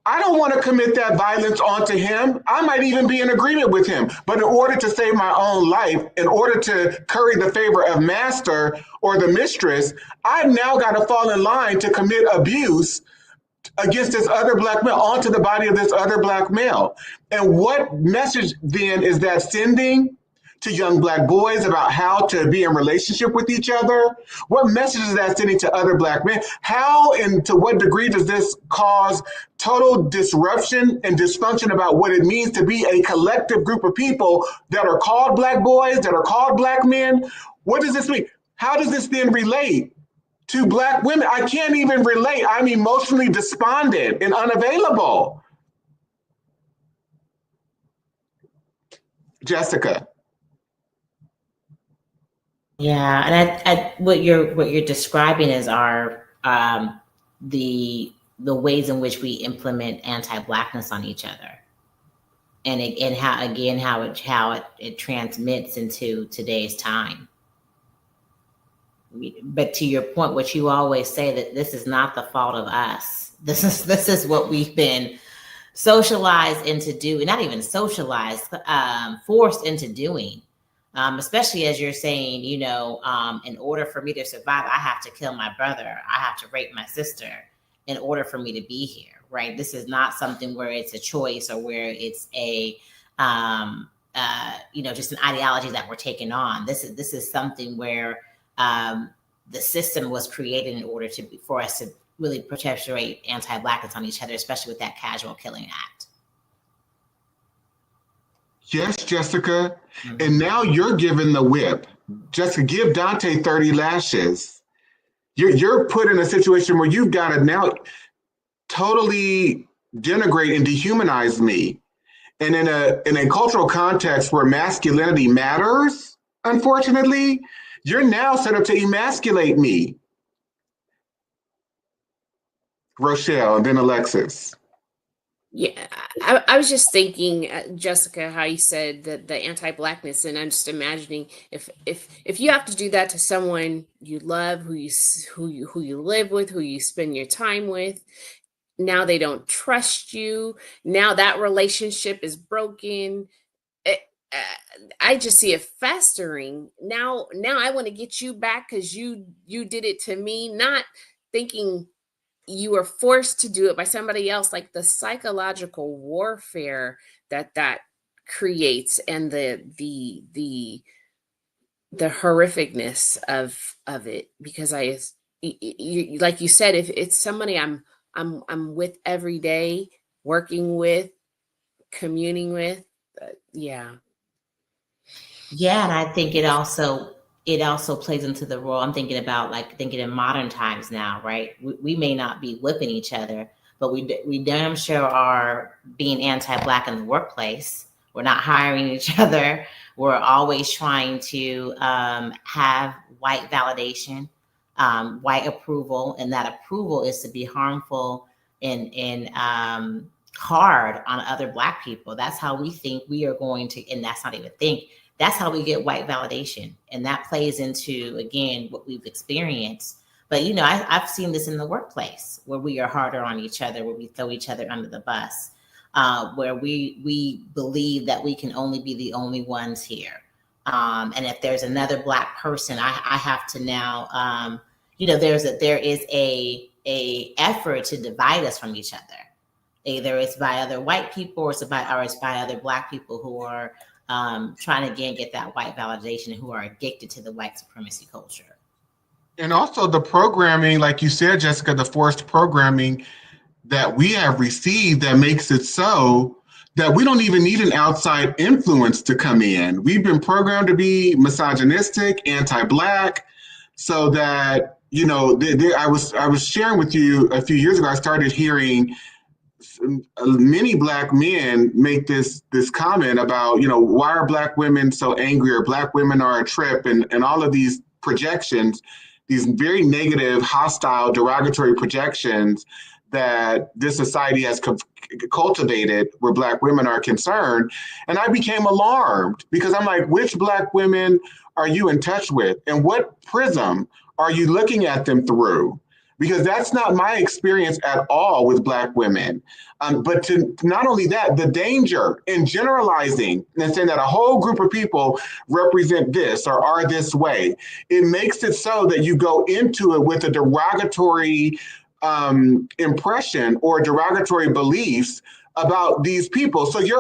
I don't want to commit that violence onto him. I might even be in agreement with him. But in order to save my own life, in order to curry the favor of master or the mistress, I've now got to fall in line to commit abuse against this other Black male, onto the body of this other Black male. And what message then is that sending to young Black boys about how to be in relationship with each other? What message is that sending to other Black men? How and to what degree does this cause total disruption and dysfunction about what it means to be a collective group of people that are called Black boys, that are called Black men? What does this mean? How does this then relate to Black women? I can't even relate. I'm emotionally despondent and unavailable. Jessica.
Yeah, and I what you're describing is our the ways in which we implement anti-Blackness on each other, and how it transmits into today's time. But to your point, what you always say, that this is not the fault of us. This is what we've been socialized into doing, not even socialized, forced into doing. Especially as you're saying, in order for me to survive, I have to kill my brother. I have to rape my sister in order for me to be here, right? This is not something where it's a choice or where it's a, just an ideology that we're taking on. This is something where the system was created in order for us to really perpetuate anti-Blackness on each other, especially with that casual killing act.
Yes, Jessica. Mm-hmm. And now you're given the whip. Jessica, give Dante 30 lashes. You're put in a situation where you've got to now totally denigrate and dehumanize me. And in a cultural context where masculinity matters, unfortunately, you're now set up to emasculate me. Rochelle, and then Alexis.
Yeah, I was just thinking, Jessica, how you said that the anti-blackness, and I'm just imagining if you have to do that to someone you love, who you live with, who you spend your time with, now they don't trust you. Now that relationship is broken. eh, I just see it festering. Now I want to get you back because you did it to me, not thinking you were forced to do it by somebody else. Like the psychological warfare that creates, and the horrificness of it, because like you said, if it's somebody I'm with every day, working with, communing with, yeah.
Yeah, and I think it also plays into the role. I'm thinking about, like, thinking in modern times now, right? We may not be whipping each other, but we damn sure are being anti-black in the workplace. We're not hiring each other. We're always trying to have white validation, white approval, and that approval is to be harmful and hard on other black people. That's how we think we are going to, and that's not even think. That's how we get white validation. And that plays into, again, what we've experienced. But, I've seen this in the workplace where we are harder on each other, where we throw each other under the bus, where we believe that we can only be the only ones here. And if there's another black person, I have to now, there is a effort to divide us from each other. Either it's by other white people or it's by other black people who are trying to, again, get that white validation, who are addicted to the white supremacy culture.
And also the programming, like you said, Jessica, the forced programming that we have received that makes it so that we don't even need an outside influence to come in. We've been programmed to be misogynistic, anti-black, so that, I was sharing with you a few years ago, I started hearing many black men make this comment about, why are black women so angry, or black women are a trip, and all of these projections, these very negative, hostile, derogatory projections that this society has cultivated where black women are concerned. And I became alarmed because I'm like, which black women are you in touch with? And what prism are you looking at them through? Because that's not my experience at all with black women. But to not only that, the danger in generalizing and saying that a whole group of people represent this or are this way, it makes it so that you go into it with a derogatory impression or derogatory beliefs about these people. So you've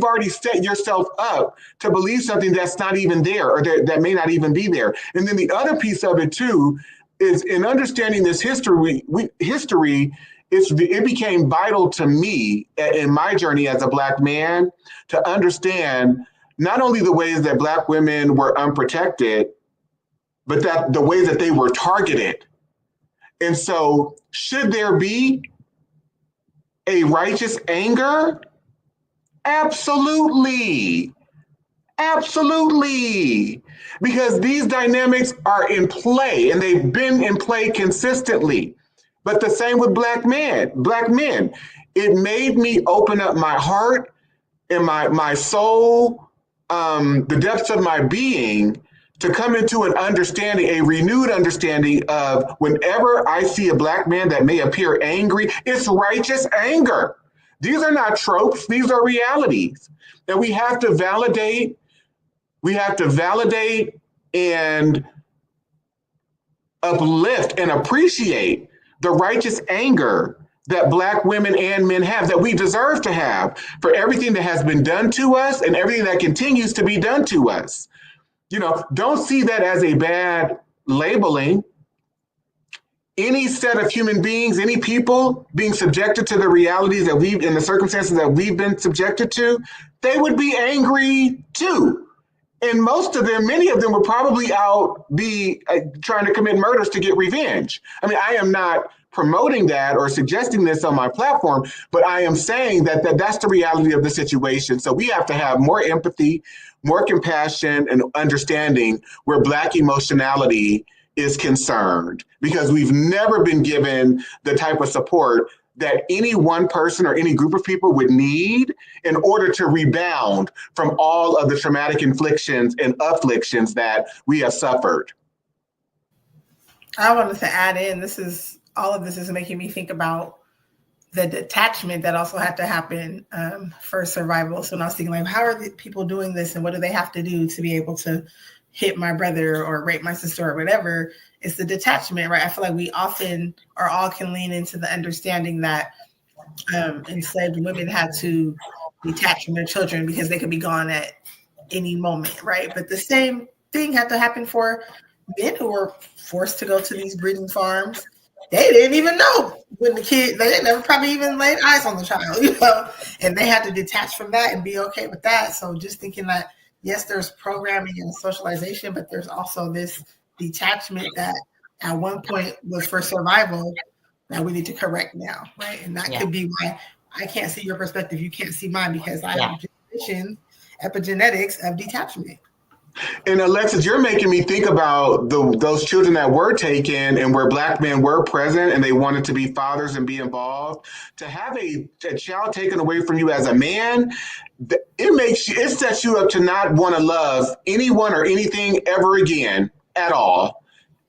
already set yourself up to believe something that's not even there, or that may not even be there. And then the other piece of it too is, in understanding this history, it became vital to me in my journey as a black man to understand not only the ways that black women were unprotected, but that the ways that they were targeted. And so, should there be a righteous anger? Absolutely. Absolutely. Because these dynamics are in play, and they've been in play consistently. But the same with black men. It made me open up my heart and my soul, the depths of my being, to come into an understanding, a renewed understanding of, whenever I see a black man that may appear angry, it's righteous anger. These are not tropes, these are realities. And we have to validate and uplift and appreciate the righteous anger that black women and men have, that we deserve to have, for everything that has been done to us and everything that continues to be done to us. Don't see that as a bad labeling. Any set of human beings, any people being subjected to the realities that and the circumstances that we've been subjected to, they would be angry too. And many of them would probably be trying to commit murders to get revenge. I mean, I am not promoting that or suggesting this on my platform, but I am saying that's the reality of the situation. So we have to have more empathy, more compassion, and understanding where Black emotionality is concerned, because we've never been given the type of support that any one person or any group of people would need in order to rebound from all of the traumatic inflictions and afflictions that we have suffered.
I wanted to add in, all of this is making me think about the detachment that also had to happen for survival. So when I was thinking, like, how are the people doing this and what do they have to do to be able to hit my brother or rape my sister or whatever? It's the detachment, right? I feel like we often or all can lean into the understanding that enslaved women had to detach from their children because they could be gone at any moment, right? But the same thing had to happen for men who were forced to go to these breeding farms. They didn't even know when they never probably even laid eyes on the child, and they had to detach from that and be okay with that. So just thinking that, yes, there's programming and socialization, but there's also this detachment that at one point was for survival that we need to correct now, right? And that could be why I can't see your perspective, you can't see mine, because I have generations, epigenetics of detachment.
And Alexis, you're making me think about those children that were taken and where Black men were present and they wanted to be fathers and be involved. To have a child taken away from you as a man, it sets you up to not want to love anyone or anything ever again at all.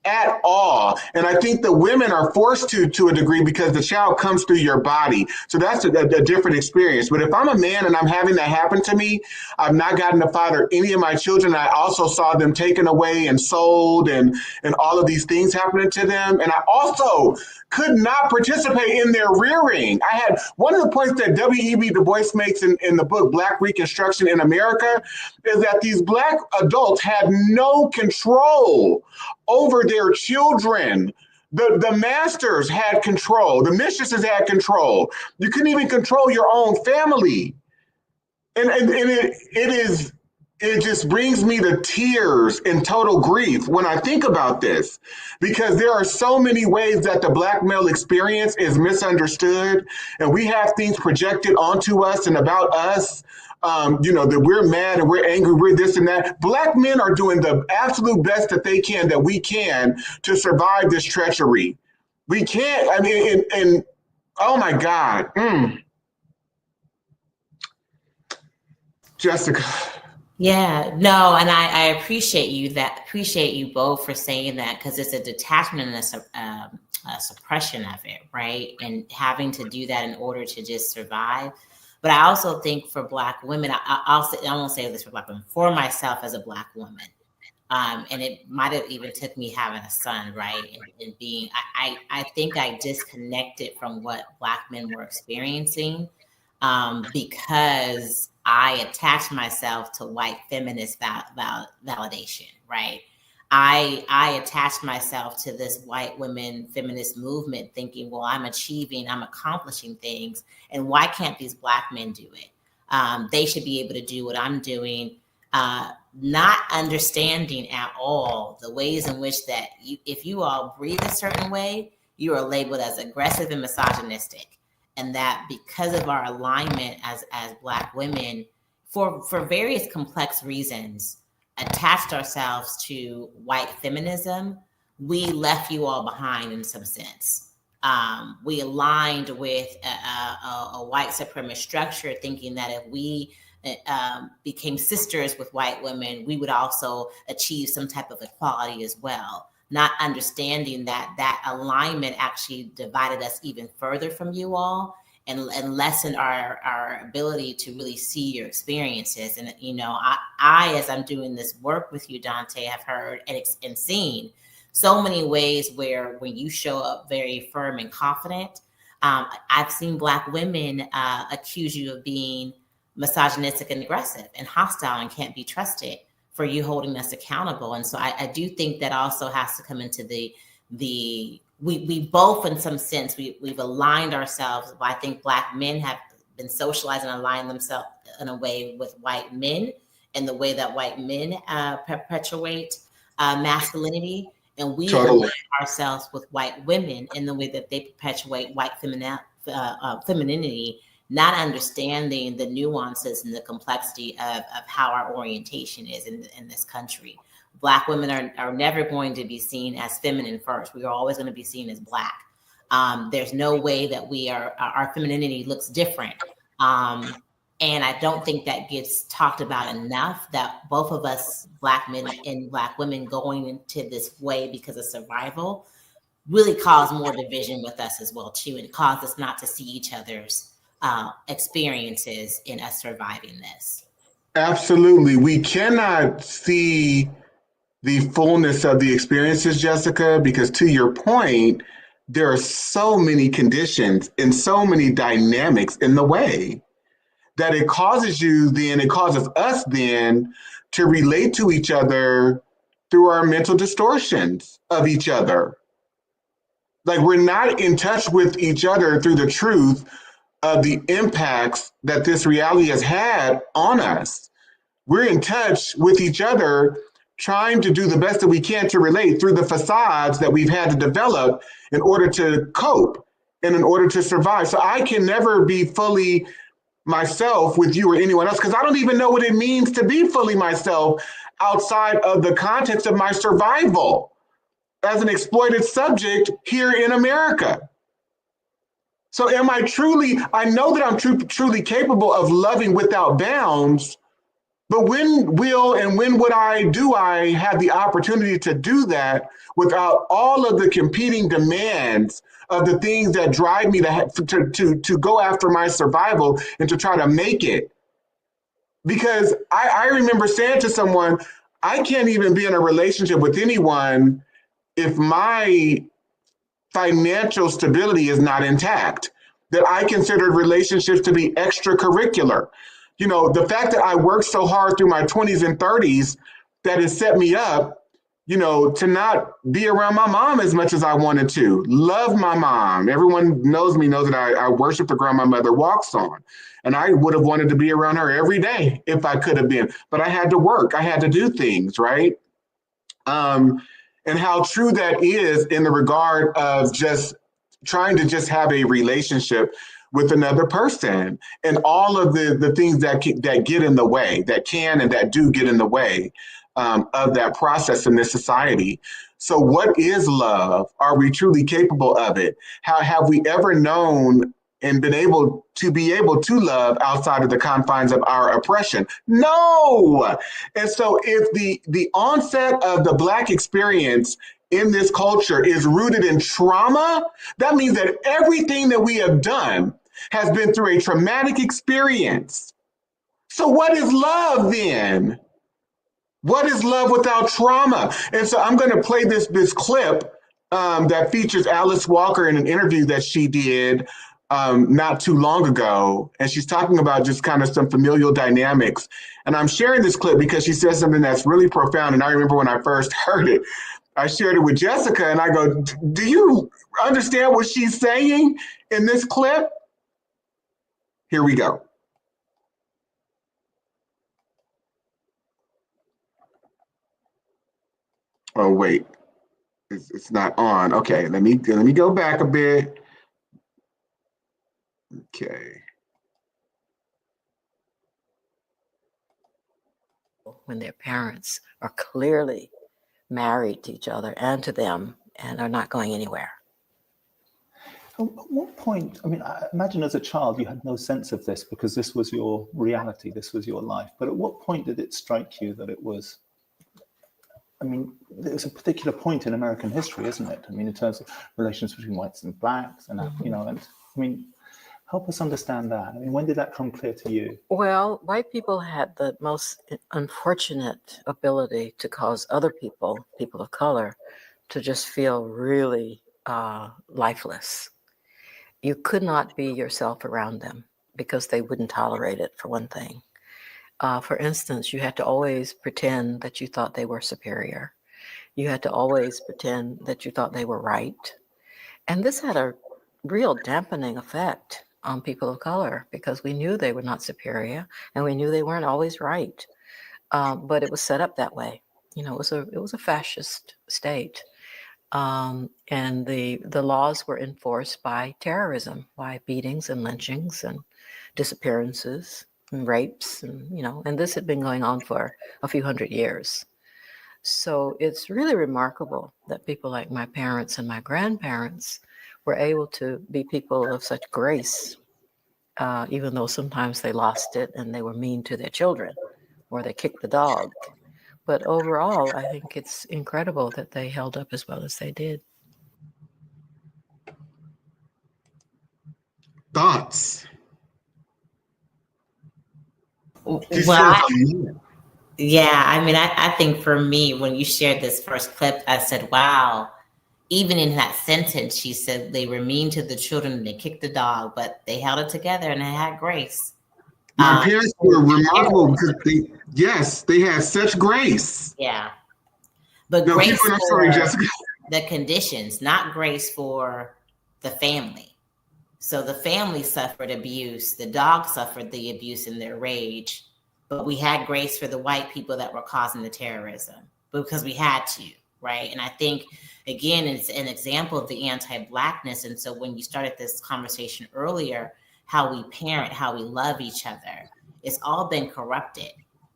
At all. And I think the women are forced to a degree because the child comes through your body. So that's a different experience. But if I'm a man and I'm having that happen to me, I've not gotten to father any of my children. I also saw them taken away and sold and all of these things happening to them. And I also could not participate in their rearing. I had one of the points that W.E.B. Du Bois makes in the book, Black Reconstruction in America, is that these Black adults had no control over their children. The masters had control. The mistresses had control. You couldn't even control your own family. And it just brings me to tears and total grief when I think about this, because there are so many ways that the Black male experience is misunderstood, and we have things projected onto us and about us, that we're mad and we're angry, we're this and that. Black men are doing the absolute best that they can, that we can, to survive this treachery. We can't, and oh my God. Jessica.
Yeah, no, and I appreciate you both for saying that, because it's a detachment and a suppression of it, right? And having to do that in order to just survive. But I also think for Black women, I won't say this for Black women, for myself as a Black woman, and it might have even took me having a son, right? And being, I think I disconnected from what Black men were experiencing because I attached myself to white feminist validation, right? I attached myself to this white women feminist movement thinking, well, I'm accomplishing things, and why can't these Black men do it? They should be able to do what I'm doing, not understanding at all the ways in which that if you all breathe a certain way, you are labeled as aggressive and misogynistic. And that because of our alignment as Black women, for various complex reasons, attached ourselves to white feminism, we left you all behind in some sense. We aligned with a white supremacist structure, thinking that if we became sisters with white women, we would also achieve some type of equality as well. Not understanding that alignment actually divided us even further from you all and lessened our ability to really see your experiences. And, I, as I'm doing this work with you, Dante, have heard and seen so many ways where when you show up very firm and confident, I've seen Black women accuse you of being misogynistic and aggressive and hostile and can't be trusted for you holding us accountable. And so I do think that also has to come into we both, in some sense, we've aligned ourselves. I think Black men have been socialized and aligned themselves in a way with white men, and the way that white men perpetuate masculinity. And we align ourselves with white women in the way that they perpetuate white femininity, not understanding the nuances and the complexity of how our orientation is in this country. Black women are never going to be seen as feminine first. We are always going to be seen as Black. There's no way that our femininity looks different. And I don't think that gets talked about enough, that both of us, Black men and Black women, going into this way because of survival really caused more division with us as well too. And caused us not to see each other's experiences in us surviving this.
Absolutely. We cannot see the fullness of the experiences, Jessica, because to your point, there are so many conditions and so many dynamics in the way that it causes us then to relate to each other through our mental distortions of each other. Like, we're not in touch with each other through the truth of the impacts that this reality has had on us. We're in touch with each other, trying to do the best that we can to relate through the facades that we've had to develop in order to cope and in order to survive. So I can never be fully myself with you or anyone else, because I don't even know what it means to be fully myself outside of the context of my survival as an exploited subject here in America. So am I know that I'm truly capable of loving without bounds, but when would I have the opportunity to do that without all of the competing demands of the things that drive me to go after my survival and to try to make it? Because I remember saying to someone, I can't even be in a relationship with anyone if my financial stability is not intact, that I considered relationships to be extracurricular. You know, the fact that I worked so hard through my 20s and 30s, that has set me up, you know, to not be around my mom as much as I wanted to. Love my mom. Everyone knows that I worship the ground my mother walks on. And I would have wanted to be around her every day if I could have been. But I had to work. I had to do things, right? And how true that is in the regard of just trying to just have a relationship with another person, and all of the things that get in the way, that can and that do get in the way of that process in this society. So what is love? Are we truly capable of it? How have we ever known and been able to love outside of the confines of our oppression? No. And so if the onset of the Black experience in this culture is rooted in trauma, that means that everything that we have done has been through a traumatic experience. So what is love then? What is love without trauma? And so I'm going to play this clip that features Alice Walker in an interview that she did not too long ago. And she's talking about just kind of some familial dynamics. And I'm sharing this clip because she says something that's really profound. And I remember when I first heard it, I shared it with Jessica and I go, do you understand what she's saying in this clip? Here we go. Oh, wait, it's not on. Okay, let me go back a bit. Okay.
When their parents are clearly married to each other and to them and are not going anywhere.
At what point, I mean, I imagine as a child you had no sense of this because this was your reality, this was your life. But at what point did it strike you that it was, I mean, there's a particular point in American history, isn't it? I mean, in terms of relations between whites and blacks and, you know, and I mean, help us understand that. I mean, when did that come clear to you?
Well, white people had the most unfortunate ability to cause other people of color, to just feel really lifeless. You could not be yourself around them because they wouldn't tolerate it, for one thing. For instance, you had to always pretend that you thought they were superior. You had to always pretend that you thought they were right. And this had a real dampening effect on people of color because we knew they were not superior and we knew they weren't always right. But it was set up that way. You know, it was a fascist state. And the laws were enforced by terrorism, by beatings and lynchings and disappearances and rapes, and you know, and this had been going on for a few hundred years. So it's really remarkable that people like my parents and my grandparents were able to be people of such grace, even though sometimes they lost it and they were mean to their children or they kicked the dog. But overall, I think it's incredible that they held up as well as they did.
Thoughts?
Well,
Yeah.
I mean, I think for me, when you shared this first clip, I said, wow, even in that sentence, she said they were mean to the children and they kicked the dog, but they held it together and they had grace.
My parents were remarkable because they had such grace.
Yeah. But
no,
grace
I'm sorry, Jessica.
The conditions, not grace for the family. So the family suffered abuse. The dog suffered the abuse in their rage. But we had grace for the white people that were causing the terrorism because we had to, right? And I think, again, it's an example of the anti-Blackness. And so when you started this conversation earlier, how we parent, how we love each other, it's all been corrupted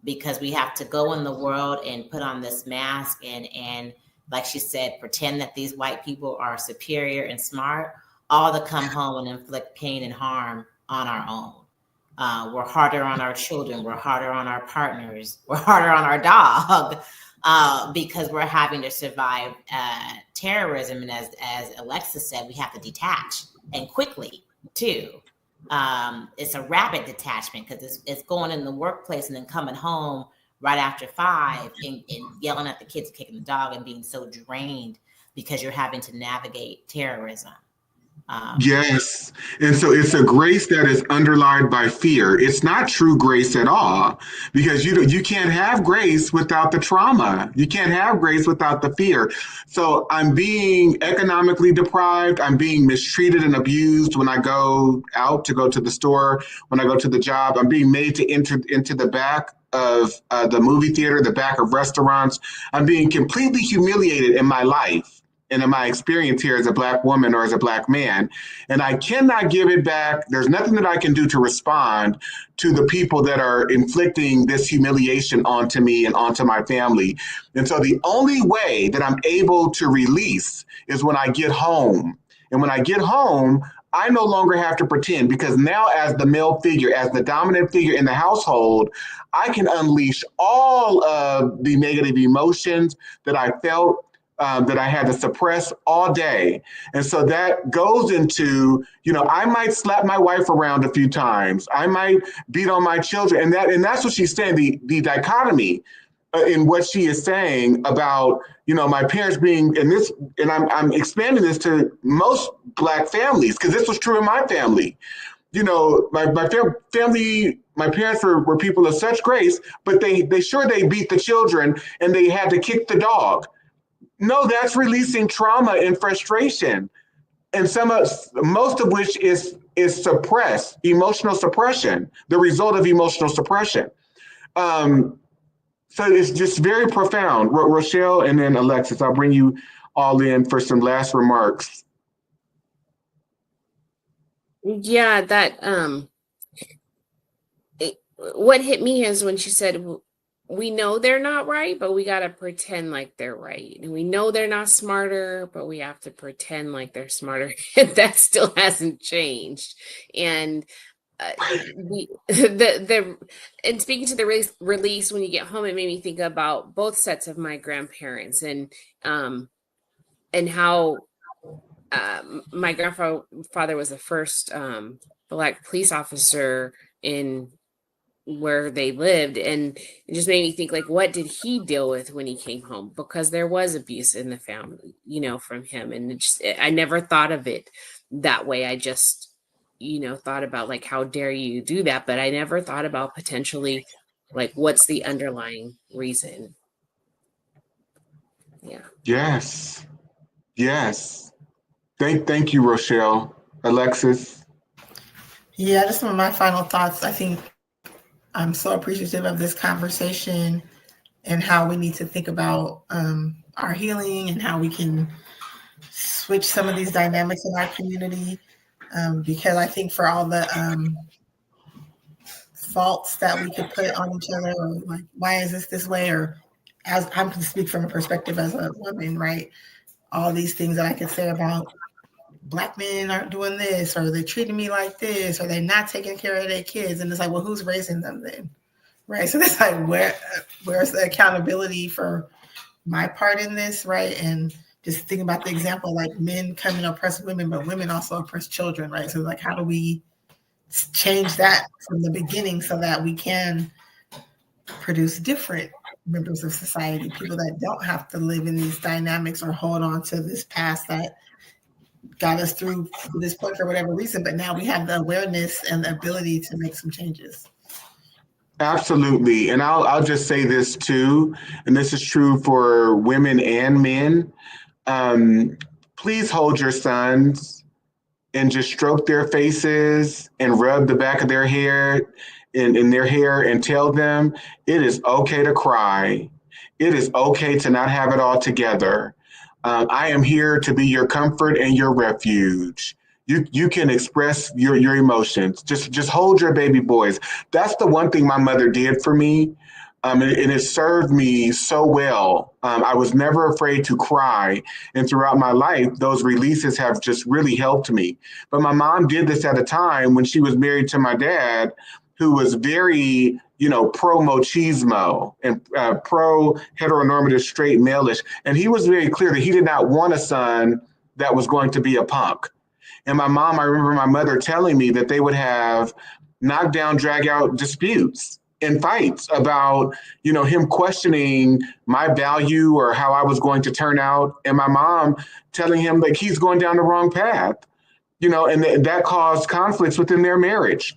because we have to go in the world and put on this mask and like she said, pretend that these white people are superior and smart, all to come home and inflict pain and harm on our own. We're harder on our children. We're harder on our partners. We're harder on our dog because we're having to survive terrorism. And as Alexis said, we have to detach and quickly too. It's a rapid detachment because it's going in the workplace and then coming home right after 5 and yelling at the kids, kicking the dog and being so drained because you're having to navigate terrorism.
Yes. And so it's a grace that is underlined by fear. It's not true grace at all because you can't have grace without the trauma. You can't have grace without the fear. So I'm being economically deprived. I'm being mistreated and abused when I go out to go to the store, when I go to the job. I'm being made to enter into the back of the movie theater, the back of restaurants. I'm being completely humiliated in my life. And in my experience here as a Black woman or as a Black man, and I cannot give it back. There's nothing that I can do to respond to the people that are inflicting this humiliation onto me and onto my family. And so the only way that I'm able to release is when I get home. And when I get home, I no longer have to pretend because now as the male figure, as the dominant figure in the household, I can unleash all of the negative emotions that I felt that I had to suppress all day. And so that goes into, I might slap my wife around a few times. I might beat on my children. And that's what she's saying, the dichotomy in what she is saying about, my parents being, and I'm expanding this to most Black families, because this was true in my family. My family, my parents were people of such grace, but they beat the children and they had to kick the dog. No, that's releasing trauma and frustration, and most of which is suppressed, emotional suppression, the result of emotional suppression. So it's just very profound. Rochelle and then Alexis, I'll bring you all in for some last remarks.
Yeah, what hit me is when she said, we know they're not right, but we got to pretend like they're right. And we know they're not smarter, but we have to pretend like they're smarter. And that still hasn't changed. And and speaking to the release when you get home, it made me think about both sets of my grandparents and how my grandfather was the first Black police officer in where they lived, and it just made me think, like, what did he deal with when he came home? Because there was abuse in the family, from him, and I never thought of it that way. I just thought about, like, how dare you do that, but I never thought about potentially, like, what's the underlying reason.
Yes thank you, Rochelle. Alexis?
Just some of my final thoughts. I think I'm so appreciative of this conversation and how we need to think about our healing and how we can switch some of these dynamics in our community. Because I think for all the faults that we could put on each other, or like, why is this way? Or as I'm going to speak from a perspective as a woman, right? All these things that I could say about Black men aren't doing this, or they're treating me like this, or they're not taking care of their kids. And it's like, well, who's raising them then? Right. So it's like, where's the accountability for my part in this? Right. And just thinking about the example, like men come and oppress women, but women also oppress children. Right. So like, how do we change that from the beginning so that we can produce different members of society, people that don't have to live in these dynamics or hold on to this past that got us through this point for whatever reason, but now we have the awareness and the ability to make some changes.
Absolutely. And I'll just say this too, and this is true for women and men. Please hold your sons and just stroke their faces and rub the back of their hair in their hair and tell them it is okay to cry. It is okay to not have it all together. I am here to be your comfort and your refuge. You can express your emotions. Just hold your baby boys. That's the one thing my mother did for me. And it served me so well. I was never afraid to cry. And throughout my life, those releases have just really helped me. But my mom did this at a time when she was married to my dad, who was very, pro machismo and pro heteronormative straight male-ish. And he was very clear that he did not want a son that was going to be a punk. And I remember my mother telling me that they would have knockdown, drag out disputes and fights about, him questioning my value or how I was going to turn out. And my mom telling him like he's going down the wrong path, and that caused conflicts within their marriage.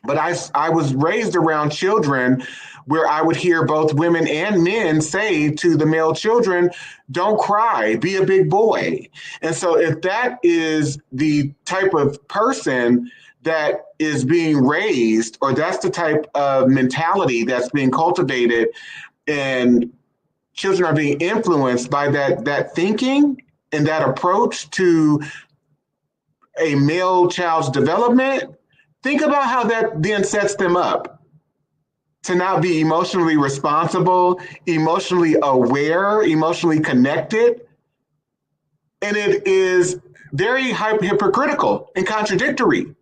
But I was raised around children where I would hear both women and men say to the male children, don't cry, be a big boy. And so if that is the type of person that is being raised, or that's the type of mentality that's being cultivated, and children are being influenced by that thinking and that approach to a male child's development, think about how that then sets them up to not be emotionally responsible, emotionally aware, emotionally connected. And it is very hypocritical and contradictory,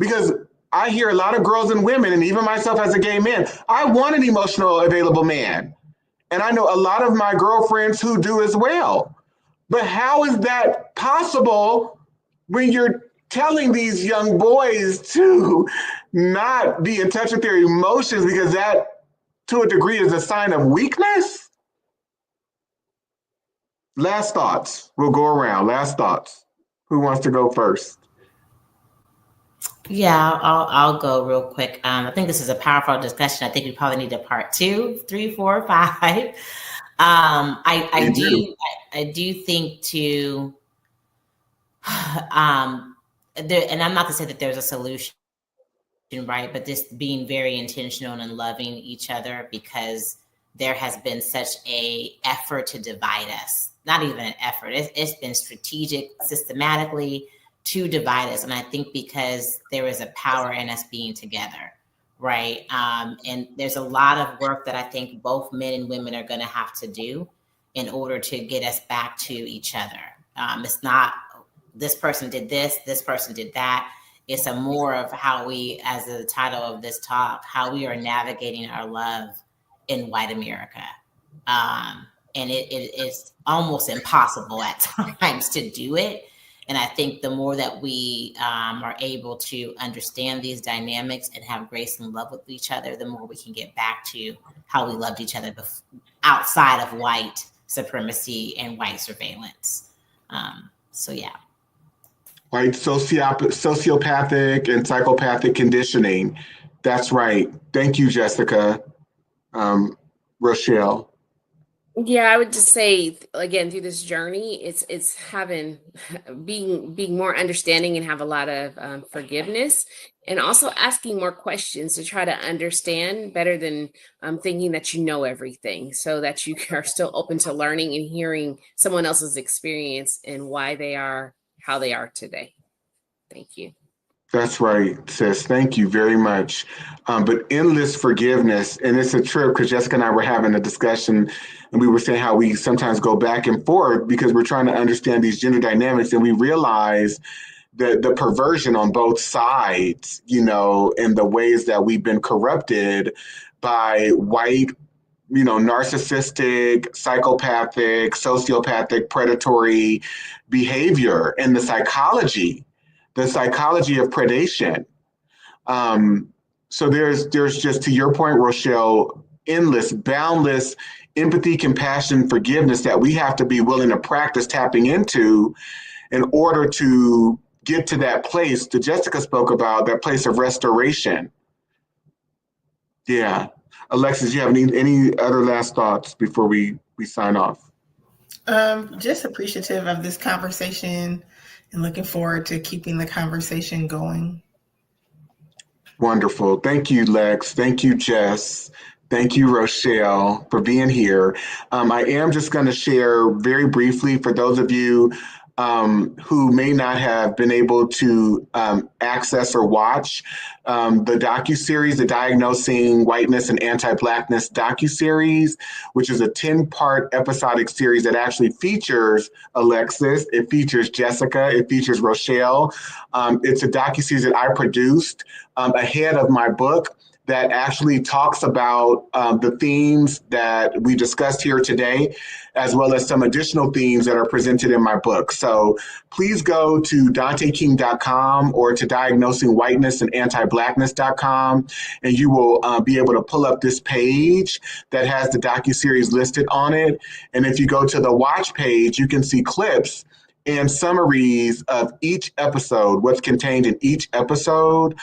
because I hear a lot of girls and women, and even myself as a gay man, I want an emotional, available man. And I know a lot of my girlfriends who do as well. But how is that possible when you're telling these young boys to not be in touch with their emotions, because that, to a degree, is a sign of weakness? Last thoughts. We'll go around. Last thoughts. Who wants to go first?
Yeah, I'll go real quick. I think this is a powerful discussion. I think we probably need a part 2, 3, 4, 5. I do think to and I'm not to say that there's a solution, right? But just being very intentional and loving each other, because there has been such a effort to divide us. Not even an effort. It's been strategic, systematically to divide us. And I think because there is a power in us being together, right? And there's a lot of work that I think both men and women are going to have to do in order to get us back to each other. It's not this person did this person did that. It's a more of how we, as the title of this talk, how we are navigating our love in white America. And it's almost impossible at times to do it. And I think the more that we are able to understand these dynamics and have grace and love with each other, the more we can get back to how we loved each other outside of white supremacy and white surveillance. So yeah.
White sociopathic and psychopathic conditioning. That's right. Thank you, Jessica. Rochelle.
Yeah, I would just say, again, through this journey, it's being more understanding and have a lot of forgiveness, and also asking more questions to try to understand better than thinking that you know everything, so that you are still open to learning and hearing someone else's experience and why they are how they are today. Thank you.
That's right, sis. Thank you very much. But endless forgiveness, and it's a trip because Jessica and I were having a discussion, and we were saying how we sometimes go back and forth because we're trying to understand these gender dynamics, and we realize the perversion on both sides, in the ways that we've been corrupted by white, narcissistic, psychopathic, sociopathic, predatory behavior, and the psychology of predation. So there's just, to your point, Rochelle, endless, boundless empathy, compassion, forgiveness that we have to be willing to practice tapping into in order to get to that place that Jessica spoke about, that place of restoration. Yeah. Alexis, you have any other last thoughts before we sign off?
Just appreciative of this conversation and looking forward to keeping the conversation going.
Wonderful. Thank you, Lex. Thank you, Jess. Thank you, Rochelle, for being here. I am just going to share very briefly for those of you who may not have been able to access or watch the docuseries, the Diagnosing Whiteness and Anti-Blackness docuseries, which is a 10-part episodic series that actually features Alexis, it features Jessica, it features Rochelle. It's a docuseries that I produced ahead of my book that actually talks about the themes that we discussed here today, as well as some additional themes that are presented in my book. So please go to DanteKing.com or to diagnosingwhiteness and anti-blackness.com, and you will be able to pull up this page that has the docuseries listed on it. And if you go to the watch page, you can see clips and summaries of each episode, what's contained in each episode.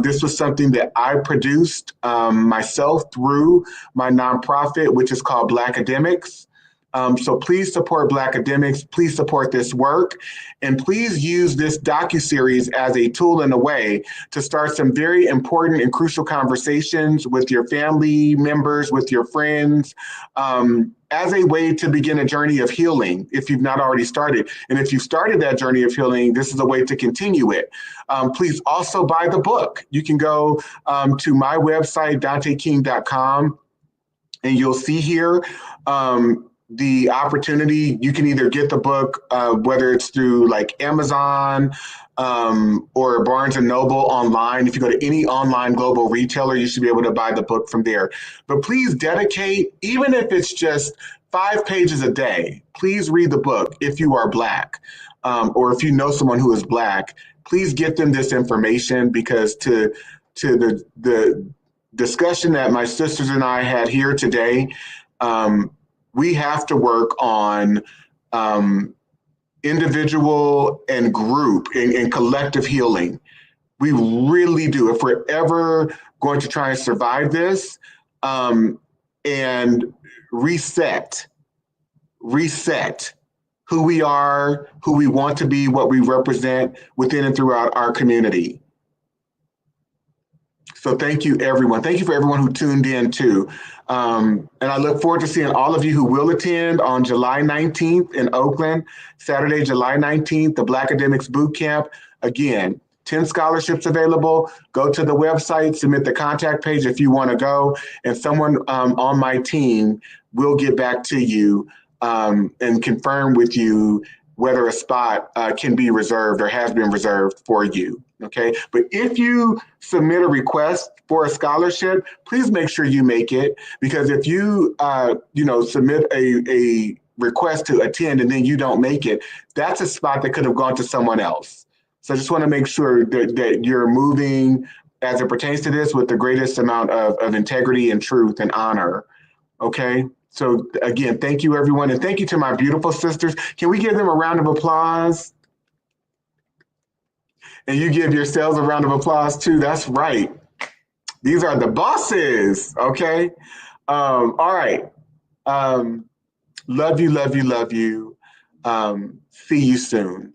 This was something that I produced myself through my nonprofit, which is called Blackademics. So please support Blackademics, please support this work, and please use this docuseries as a tool and a way to start some very important and crucial conversations with your family members, with your friends, as a way to begin a journey of healing if you've not already started. And if you've started that journey of healing, this is a way to continue it. Please also buy the book. You can go to my website, DanteKing.com, and you'll see here the opportunity. You can either get the book, whether it's through like Amazon or Barnes & Noble online. If you go to any online global retailer, you should be able to buy the book from there. But please dedicate, even if it's just 5 pages a day, please read the book if you are Black, or if you know someone who is Black. Please get them this information, because to the discussion that my sisters and I had here today, we have to work on individual and group and collective healing. We really do. If we're ever going to try and survive this and reset who we are, who we want to be, what we represent within and throughout our community. So thank you, everyone. Thank you for everyone who tuned in too. And I look forward to seeing all of you who will attend on July 19th in Oakland, Saturday, July 19th, the Blackademics Boot Camp. Again, 10 scholarships available. Go to the website, submit the contact page if you want to go, and someone on my team will get back to you and confirm with you whether a spot can be reserved or has been reserved for you. Okay, but if you submit a request for a scholarship, please make sure you make it, because if you submit a request to attend and then you don't make it, that's a spot that could have gone to someone else. So I just want to make sure that you're moving as it pertains to this with the greatest amount of integrity and truth and honor. Okay. So again, thank you, everyone. And thank you to my beautiful sisters. Can we give them a round of applause? And you give yourselves a round of applause too. That's right. These are the bosses. Okay. All right. Love you, love you, love you. See you soon.